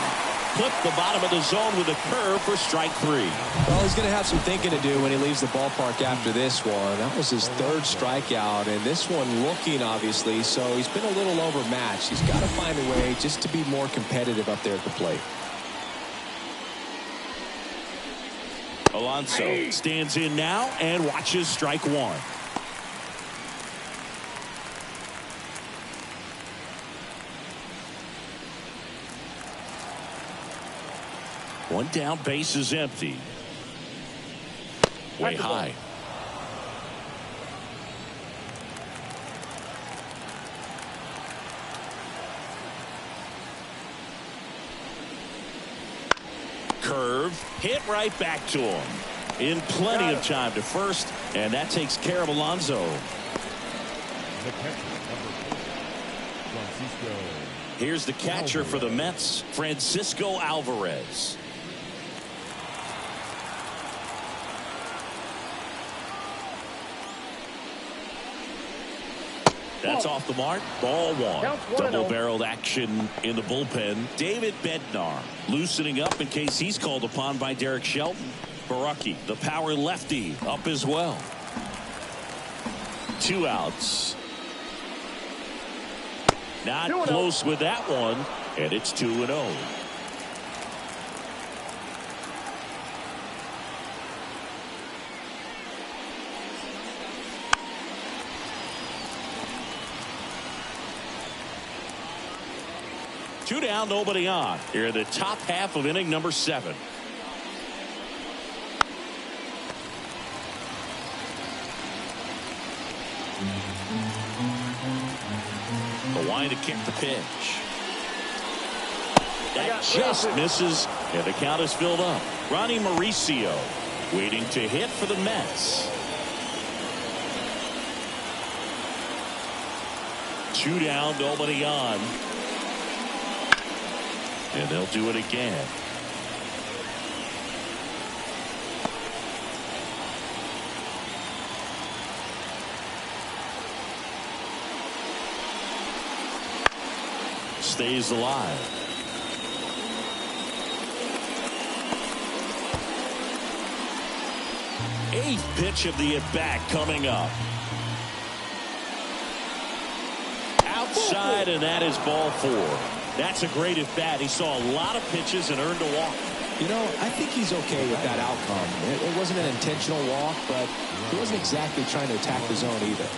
Speaker 1: Clipped the bottom of the zone with a curve for strike 3.
Speaker 2: Well, he's going to have some thinking to do when he leaves the ballpark after this one. That was his 3rd strikeout, and this one looking obviously, so he's been a little overmatched. He's got to find a way just to be more competitive up there at the plate.
Speaker 1: Alonso stands in now and watches strike 1. One down, base is empty. Way high. Curve hit right back to him. In plenty of time to first, and that takes care of Alonso.
Speaker 4: The catcher, number 4, Francisco.
Speaker 1: Here's the catcher for the Mets, Francisco Alvarez. That's off the mark. Ball 1. Double-barreled action in the bullpen. David Bednar loosening up in case he's called upon by Derek Shelton. Baraki, the power lefty, up as well. 2 outs. Not close with that one, and it's 2-0. Two down, nobody on. Here in the top half of inning number 7. The line to kick the pitch. That just misses, and the count is filled up. Ronnie Mauricio waiting to hit for the Mets. 2 down, nobody on. And they'll do it again. Stays alive. 8th pitch of the at-bat coming up. Outside, and that is ball 4. That's a great at-bat. He saw a lot of pitches and earned a walk.
Speaker 2: You know, I think he's okay with that outcome. It wasn't an intentional walk, but he wasn't exactly trying to attack the zone either.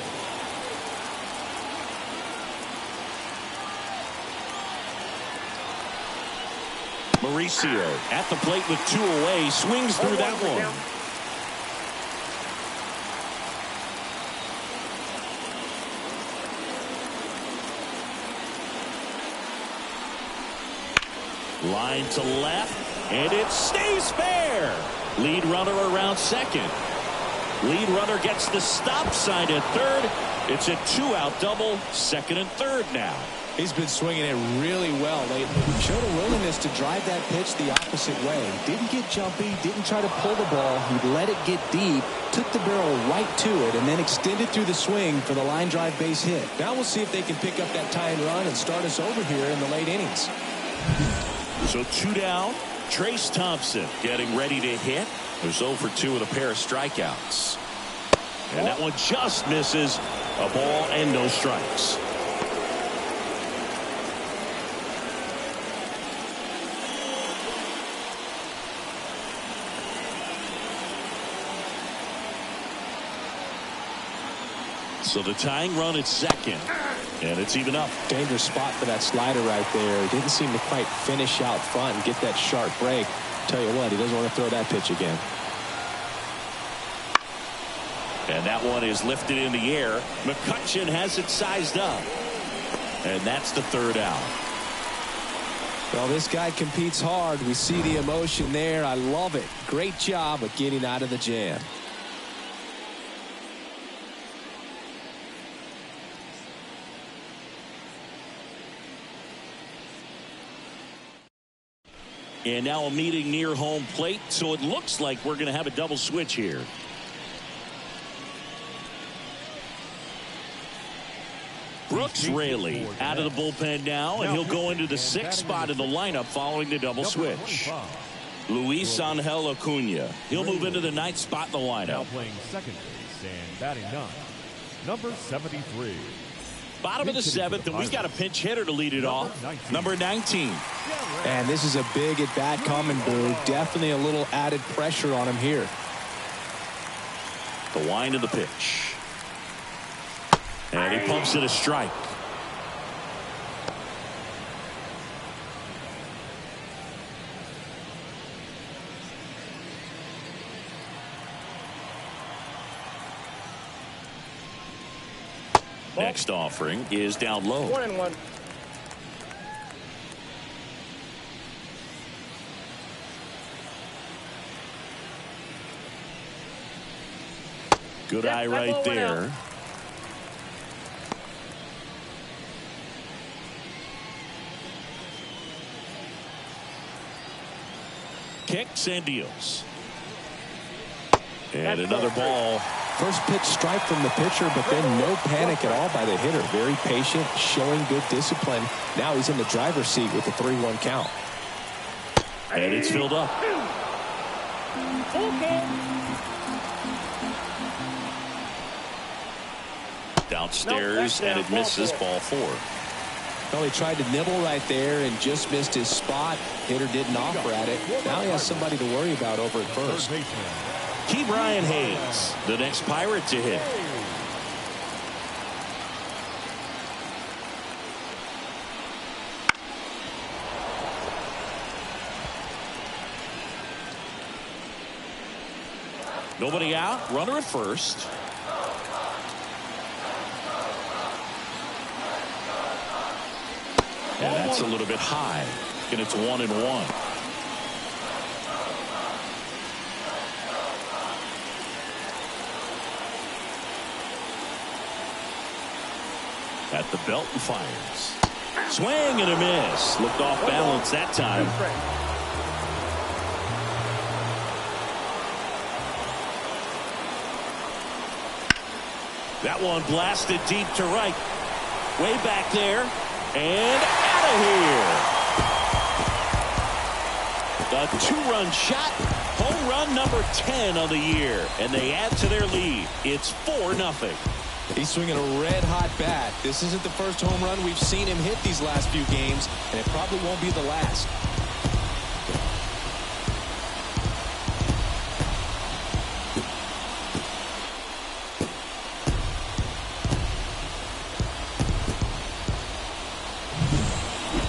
Speaker 1: Mauricio at the plate with 2 away, swings through that one. Line to left, and it stays fair. Lead runner around second. Lead runner gets the stop sign at third. It's a 2-out double, second and third now.
Speaker 2: He's been swinging it really well lately. Showed a willingness to drive that pitch the opposite way. Didn't get jumpy, didn't try to pull the ball. He let it get deep, took the barrel right to it, and then extended through the swing for the line drive base hit. Now we'll see if they can pick up that tying run and start us over here in the late innings.
Speaker 1: So 2 down. Trace Thompson getting ready to hit. There's 0 for 2 with a pair of strikeouts. And that one just misses. A ball and no strikes. So the tying run at second, and it's even up.
Speaker 2: Dangerous spot for that slider right there. Didn't seem to quite finish out front and get that sharp break. Tell you what, he doesn't want to throw that pitch again.
Speaker 1: And that one is lifted in the air. McCutchen has it sized up. And that's the 3rd out.
Speaker 2: Well, this guy competes hard. We see the emotion there. I love it. Great job of getting out of the jam.
Speaker 1: And now a meeting near home plate, so it looks like we're going to have a double switch here. Brooks Raley out of the bullpen now, and he'll go into the 6th spot in the lineup following the double switch. Luis Angel Acuna. He'll move into the 9th spot in the lineup.
Speaker 4: Now playing second base and batting 9th, number 73.
Speaker 1: Bottom of the 7th, and we've got a pinch hitter to lead it off. Number 19.
Speaker 2: And this is a big at-bat coming, Boo. Definitely a little added pressure on him here.
Speaker 1: The wind of the pitch. And he pumps it a strike. Next offering is down low.
Speaker 3: 1-1.
Speaker 1: Good eye right there. Kicks and deals. And another ball.
Speaker 2: First pitch strike from the pitcher, but then no panic at all by the hitter. Very patient, showing good discipline. Now he's in the driver's seat with a 3-1 count.
Speaker 1: And it's filled up. Downstairs, and it misses, ball 4.
Speaker 2: Well, he tried to nibble right there and just missed his spot. Hitter didn't offer at it. Now he has somebody to worry about over at first.
Speaker 1: Key Brian Hayes, the next Pirate to hit. Nobody out, runner at first. And that's a little bit high, and it's 1-1. At the belt and fires. Swing and a miss. Looked off balance that time. That one blasted deep to right. Way back there. And out of here. The 2-run shot. Home run. run number 10 on the year, and they add to their lead. It's 4-0.
Speaker 2: He's swinging a red-hot bat. This isn't the first home run we've seen him hit these last few games, and it probably won't be the last.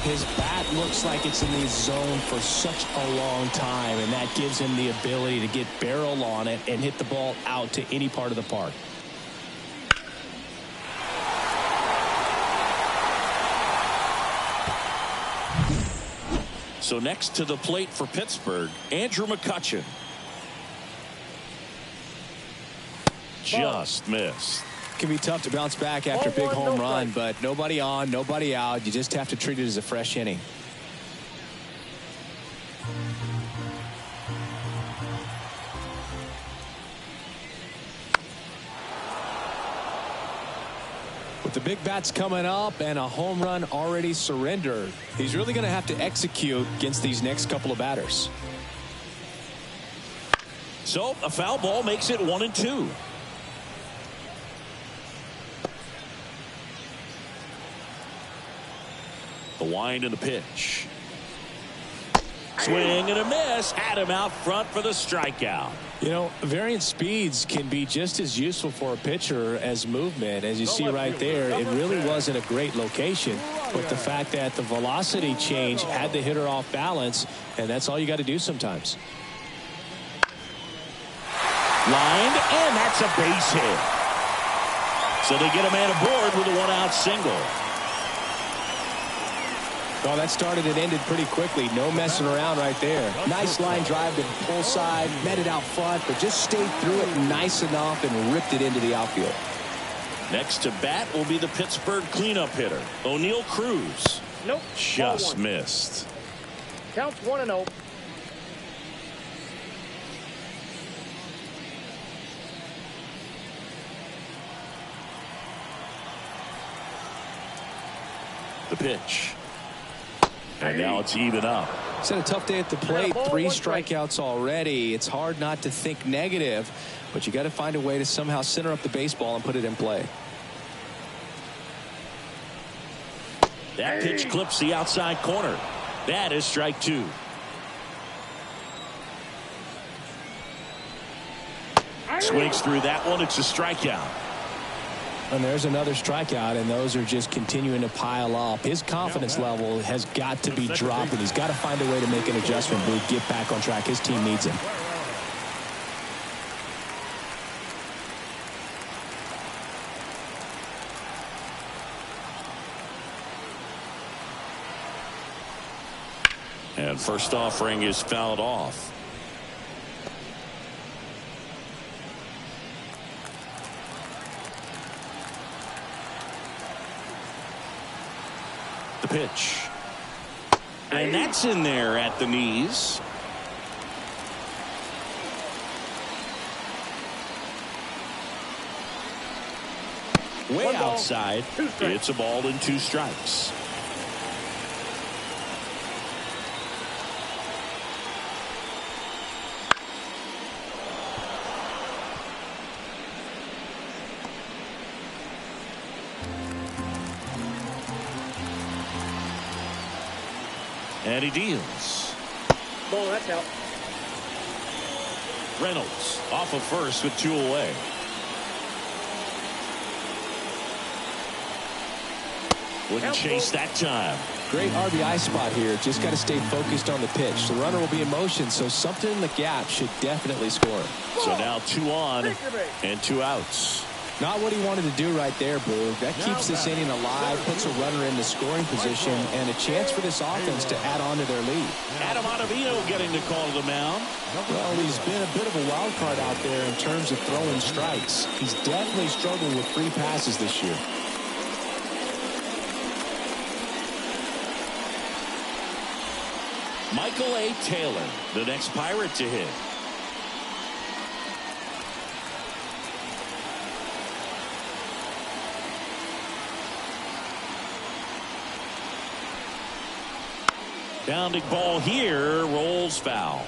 Speaker 2: His bat looks like it's in the zone for such a long time, and that gives him the ability to get barrel on it and hit the ball out to any part of the park.
Speaker 1: So next to the plate for Pittsburgh, Andrew McCutchen. Just missed.
Speaker 2: Can be tough to bounce back after a big home run, but nobody on, nobody out. You just have to treat it as a fresh inning. With the big bats coming up and a home run already surrendered, he's really going to have to execute against these next couple of batters.
Speaker 1: So a foul ball makes it 1-2. The wind and the pitch. Swing and a miss. Had him out front for the strikeout.
Speaker 2: You know, variant speeds can be just as useful for a pitcher as movement. As you see right there, it really wasn't a great location, but the fact that the velocity change had the hitter off balance, and that's all you got to do sometimes.
Speaker 1: Lined, and that's a base hit. So they get a man aboard with a one-out single.
Speaker 2: Well, that started and ended pretty quickly. No messing around right there. Nice line drive to the pull side, met it out front, but just stayed through it nice enough and ripped it into the outfield.
Speaker 1: Next to bat will be the Pittsburgh cleanup hitter, O'Neal Cruz.
Speaker 3: Nope.
Speaker 1: Just missed.
Speaker 3: Counts 1-0.
Speaker 1: The pitch. And now it's even up.
Speaker 2: It's had a tough day at the plate. 3 strikeouts already. It's hard not to think negative, but you got to find a way to somehow center up the baseball and put it in play.
Speaker 1: That pitch clips the outside corner. That is strike 2. Swings through that one. It's a strikeout.
Speaker 2: And there's another strikeout, and those are just continuing to pile up. His confidence level has got to be dropping. He's got to find a way to make an adjustment, Booth, get back on track. His team needs him.
Speaker 1: And first offering is fouled off. The pitch. And that's in there at the knees. Way outside. It's a ball and 2 strikes. And he deals.
Speaker 3: Ball, that's out.
Speaker 1: Reynolds off of first with 2 away. Wouldn't chase that time.
Speaker 2: Great RBI spot here. Just got to stay focused on the pitch. The runner will be in motion, so something in the gap should definitely score.
Speaker 1: So now 2 on and 2 outs.
Speaker 2: Not what he wanted to do right there, Boo. That keeps this inning alive, puts a runner in the scoring position, and a chance for this offense to add on to their lead.
Speaker 1: Adam Ottavino getting the call to the mound.
Speaker 2: Well, he's been a bit of a wild card out there in terms of throwing strikes. He's definitely struggled with free passes this year.
Speaker 1: Michael A. Taylor, the next Pirate to hit. Bounding ball here, rolls foul.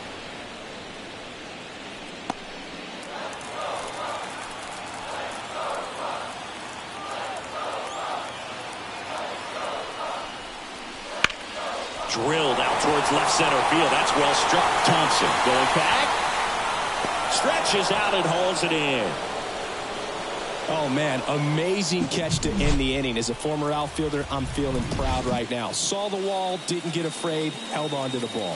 Speaker 1: drilled out towards left center field. That's well struck. Thompson going back. Stretches out and hauls it in.
Speaker 2: Oh, man, amazing catch to end the inning. As a former outfielder, I'm feeling proud right now. Saw the wall, didn't get afraid, held on to the ball.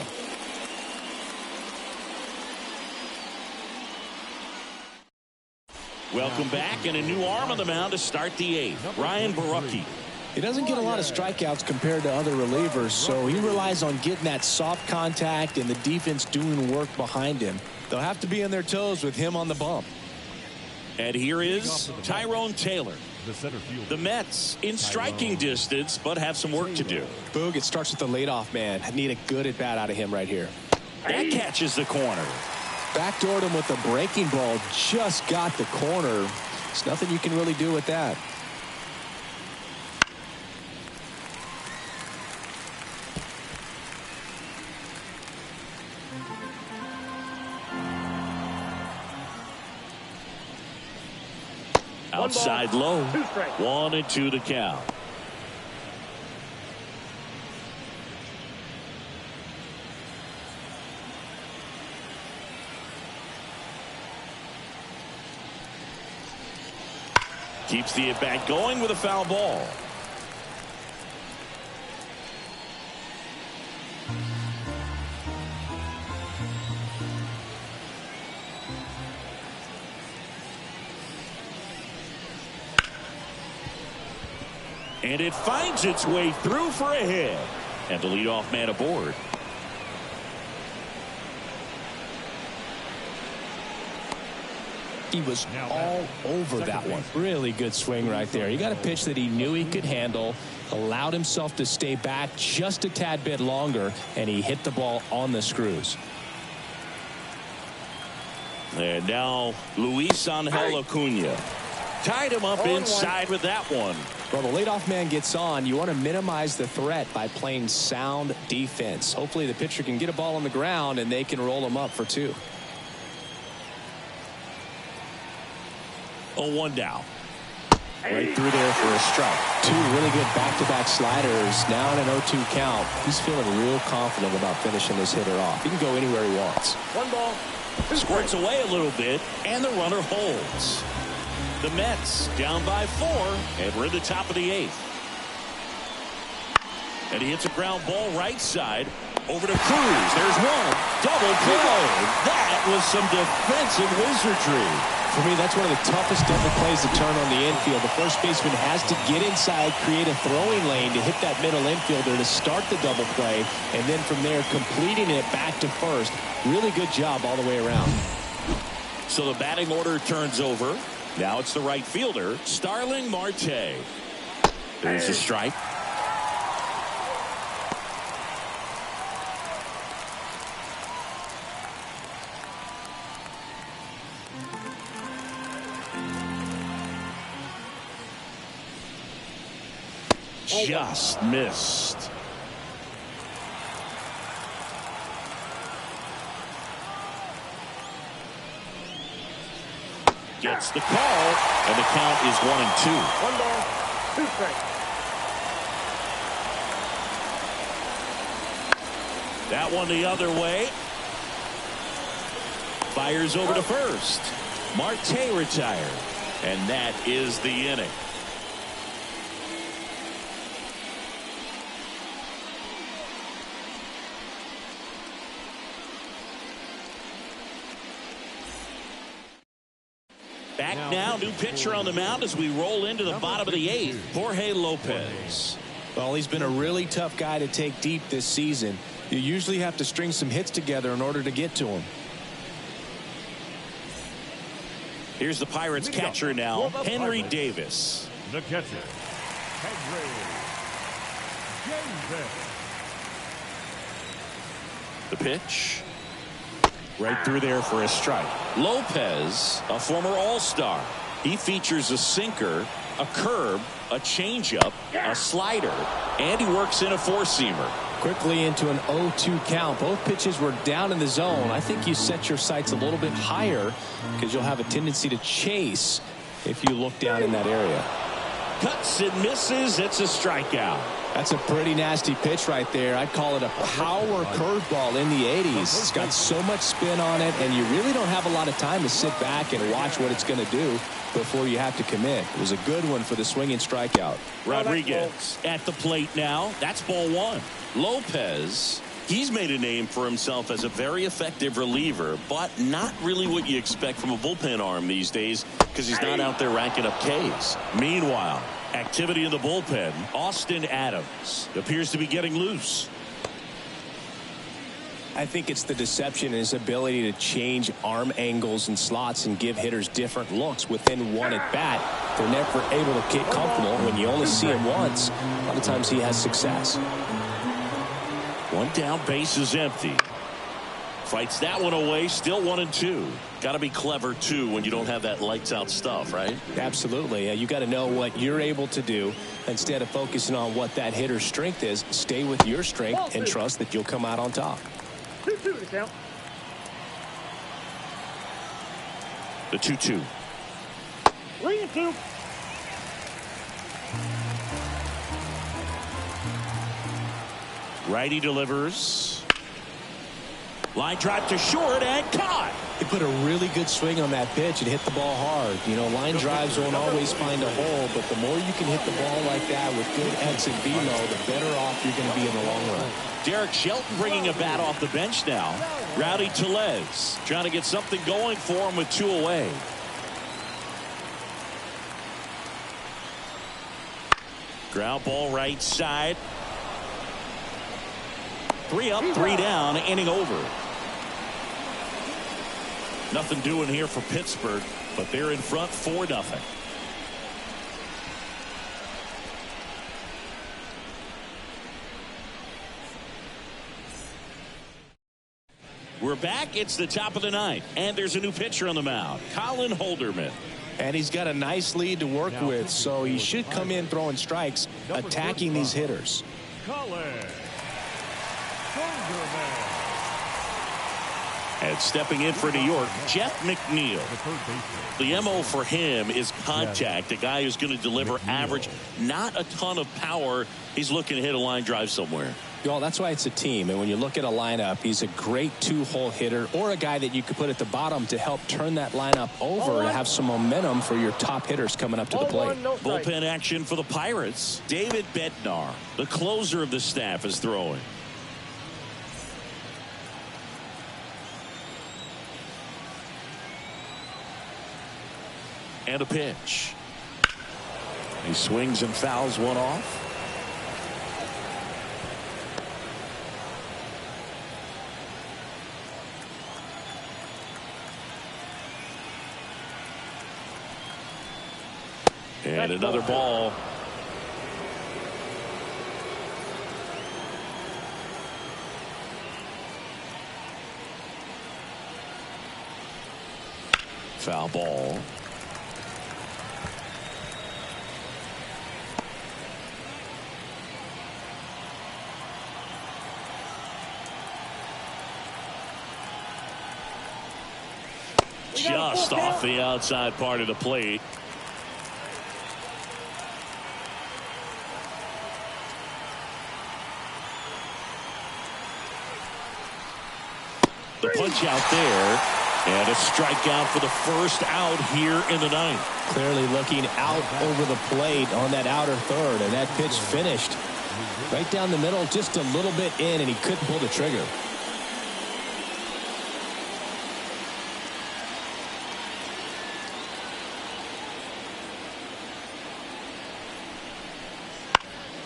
Speaker 1: Welcome back, and a new arm on the mound to start the eighth. Ryan Barucki.
Speaker 2: He doesn't get a lot of strikeouts compared to other relievers, so he relies on getting that soft contact and the defense doing work behind him. They'll have to be on their toes with him on the bump.
Speaker 1: And here is Tyrone Taylor. The Mets in striking distance, but have some work to do.
Speaker 2: Boog, it starts with the leadoff man. I need a good at-bat out of him right here.
Speaker 1: That catches the corner.
Speaker 2: Backdoored him with a breaking ball. Just got the corner. There's nothing you can really do with that.
Speaker 1: Outside low. 1-2 the count. Keeps the at-bat going with a foul ball. And it finds its way through for a hit. And the leadoff man aboard.
Speaker 2: He was all over that one. Really good swing right there. He got a pitch that he knew he could handle, allowed himself to stay back just a tad bit longer, and he hit the ball on the screws.
Speaker 1: And now Luis Angel Acuna. Tied him up inside with that one.
Speaker 2: Well, the leadoff man gets on. You want to minimize the threat by playing sound defense. Hopefully the pitcher can get a ball on the ground and they can roll him up for two.
Speaker 1: 0-1 down.
Speaker 2: Right through there for a strike. Two really good back-to-back sliders. Now in an 0-2 count. He's feeling real confident about finishing this hitter off. He can go anywhere he wants.
Speaker 3: One ball.
Speaker 1: Squirts away a little bit, and the runner holds. The Mets down by 4, and we're in the top of the 8th. And he hits a ground ball right side over to Cruz. There's one. Double play. That was some defensive wizardry.
Speaker 2: For me, that's one of the toughest double plays to turn on the infield. The first baseman has to get inside, create a throwing lane to hit that middle infielder to start the double play, and then from there completing it back to first. Really good job all the way around.
Speaker 1: So the batting order turns over. Now it's the right fielder, Starling Marte. There's a strike. Just missed. Gets the call, and the count is 1-2.
Speaker 3: One ball, 2 strikes.
Speaker 1: That one the other way. Fires over to first. Marte retired, and that is the inning. Back now, new pitcher on the mound as we roll into the bottom of the 8th, Jorge Lopez.
Speaker 2: Well, he's been a really tough guy to take deep this season. You usually have to string some hits together in order to get to him.
Speaker 1: Here's the Pirates catcher now, Henry Davis.
Speaker 4: The catcher, Henry Davis.
Speaker 1: The pitch.
Speaker 2: Right through there for a strike.
Speaker 1: Lopez, a former All-Star. He features a sinker, a curve, a changeup, a slider, and he works in a four-seamer.
Speaker 2: Quickly into an 0-2 count. Both pitches were down in the zone. I think you set your sights a little bit higher because you'll have a tendency to chase if you look down in that area.
Speaker 1: Cuts and misses. It's a strikeout.
Speaker 2: That's a pretty nasty pitch right there. I'd call it a power curveball in the 80s. It's got so much spin on it, and you really don't have a lot of time to sit back and watch what it's going to do before you have to commit. It was a good one for the swinging strikeout.
Speaker 1: Rodriguez at the plate now. That's ball one. Lopez, he's made a name for himself as a very effective reliever, but not really what you expect from a bullpen arm these days because he's not out there racking up Ks. Meanwhile, activity in the bullpen. Austin Adams appears to be getting loose.
Speaker 2: I think it's the deception and his ability to change arm angles and slots and give hitters different looks within one at bat. They're never able to get comfortable. When you only see him once, a lot of times he has success.
Speaker 1: One down, base is empty. Fights that one away, still 1-2. Got to be clever too when you don't have that lights out stuff, right?
Speaker 2: Absolutely. You got to know what you're able to do instead of focusing on what that hitter's strength is. Stay with your strength and trust that you'll come out on top.
Speaker 3: 2-2 to count.
Speaker 1: The 2-2.
Speaker 3: 3-2.
Speaker 1: Righty delivers. Line drive to short and caught.
Speaker 2: He put a really good swing on that pitch and hit the ball hard. You know, line drives won't always find a hole, but the more you can hit the ball like that with good X and B mode, the better off you're going to be in the long run.
Speaker 1: Derek Shelton bringing a bat off the bench now. Rowdy Tellez trying to get something going for him with 2 away. Ground ball right side. 3 up, 3 down, inning over. Nothing doing here for Pittsburgh, but they're in front 4-0. We're back. It's the top of the 9th, and there's a new pitcher on the mound, Colin Holderman.
Speaker 2: And he's got a nice lead to work with, so he should come in throwing strikes, attacking these hitters.
Speaker 1: And stepping in for New York, Jeff McNeil. The MO for him is contact. A guy who's going to deliver average, not a ton of power. He's looking to hit a line drive somewhere.
Speaker 2: Well, that's why it's a team. And when you look at a lineup, he's a great 2-hole hitter or a guy that you could put at the bottom to help turn that lineup over to have some momentum for your top hitters coming up to the plate.
Speaker 1: Bullpen action for the Pirates. David Bednar, the closer of the staff, is throwing. And a pitch. He swings and fouls one off. And another ball. Foul ball. Just off the outside part of the plate. The punch out there, and a strikeout for the first out here in the 9th.
Speaker 2: Clearly looking out over the plate on that outer third, and that pitch finished right down the middle, just a little bit in, and he couldn't pull the trigger.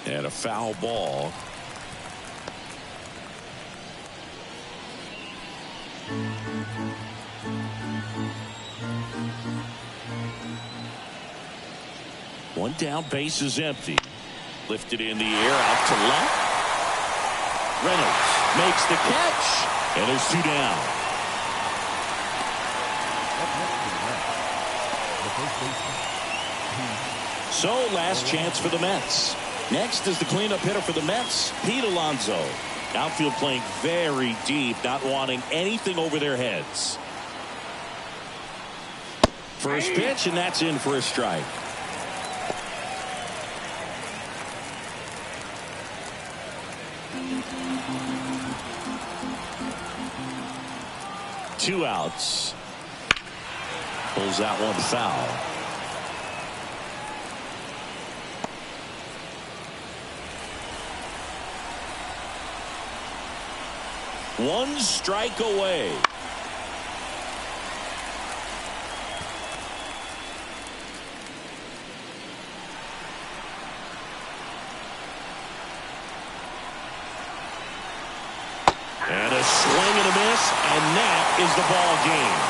Speaker 1: And a foul ball. One down, base is empty. Lifted in the air, out to left. Reynolds makes the catch, and there's 2 down. So, last chance for the Mets. Next is the cleanup hitter for the Mets, Pete Alonso. Outfield playing very deep, not wanting anything over their heads. First pitch, and that's in for a strike. Two outs. Pulls that one foul. One strike away. And a swing and a miss, and that is the ball game.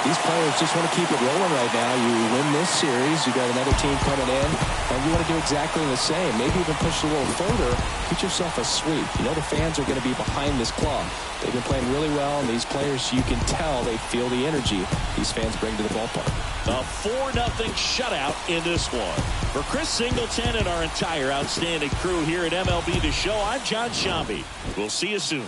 Speaker 2: These players just want to keep it rolling right now. You win this series, you got another team coming in, and you want to do exactly the same. Maybe even push a little further, get yourself a sweep. You know the fans are going to be behind this club. They've been playing really well, and these players, you can tell they feel the energy these fans bring to the ballpark.
Speaker 1: A 4-0 shutout in this one. For Chris Singleton and our entire outstanding crew here at MLB The Show, I'm John Shambi. We'll see you soon.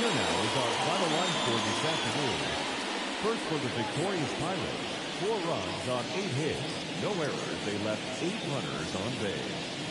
Speaker 4: Here now is our final line score this afternoon. First for the victorious Pirates, 4 runs on 8 hits. No errors. They left 8 runners on base.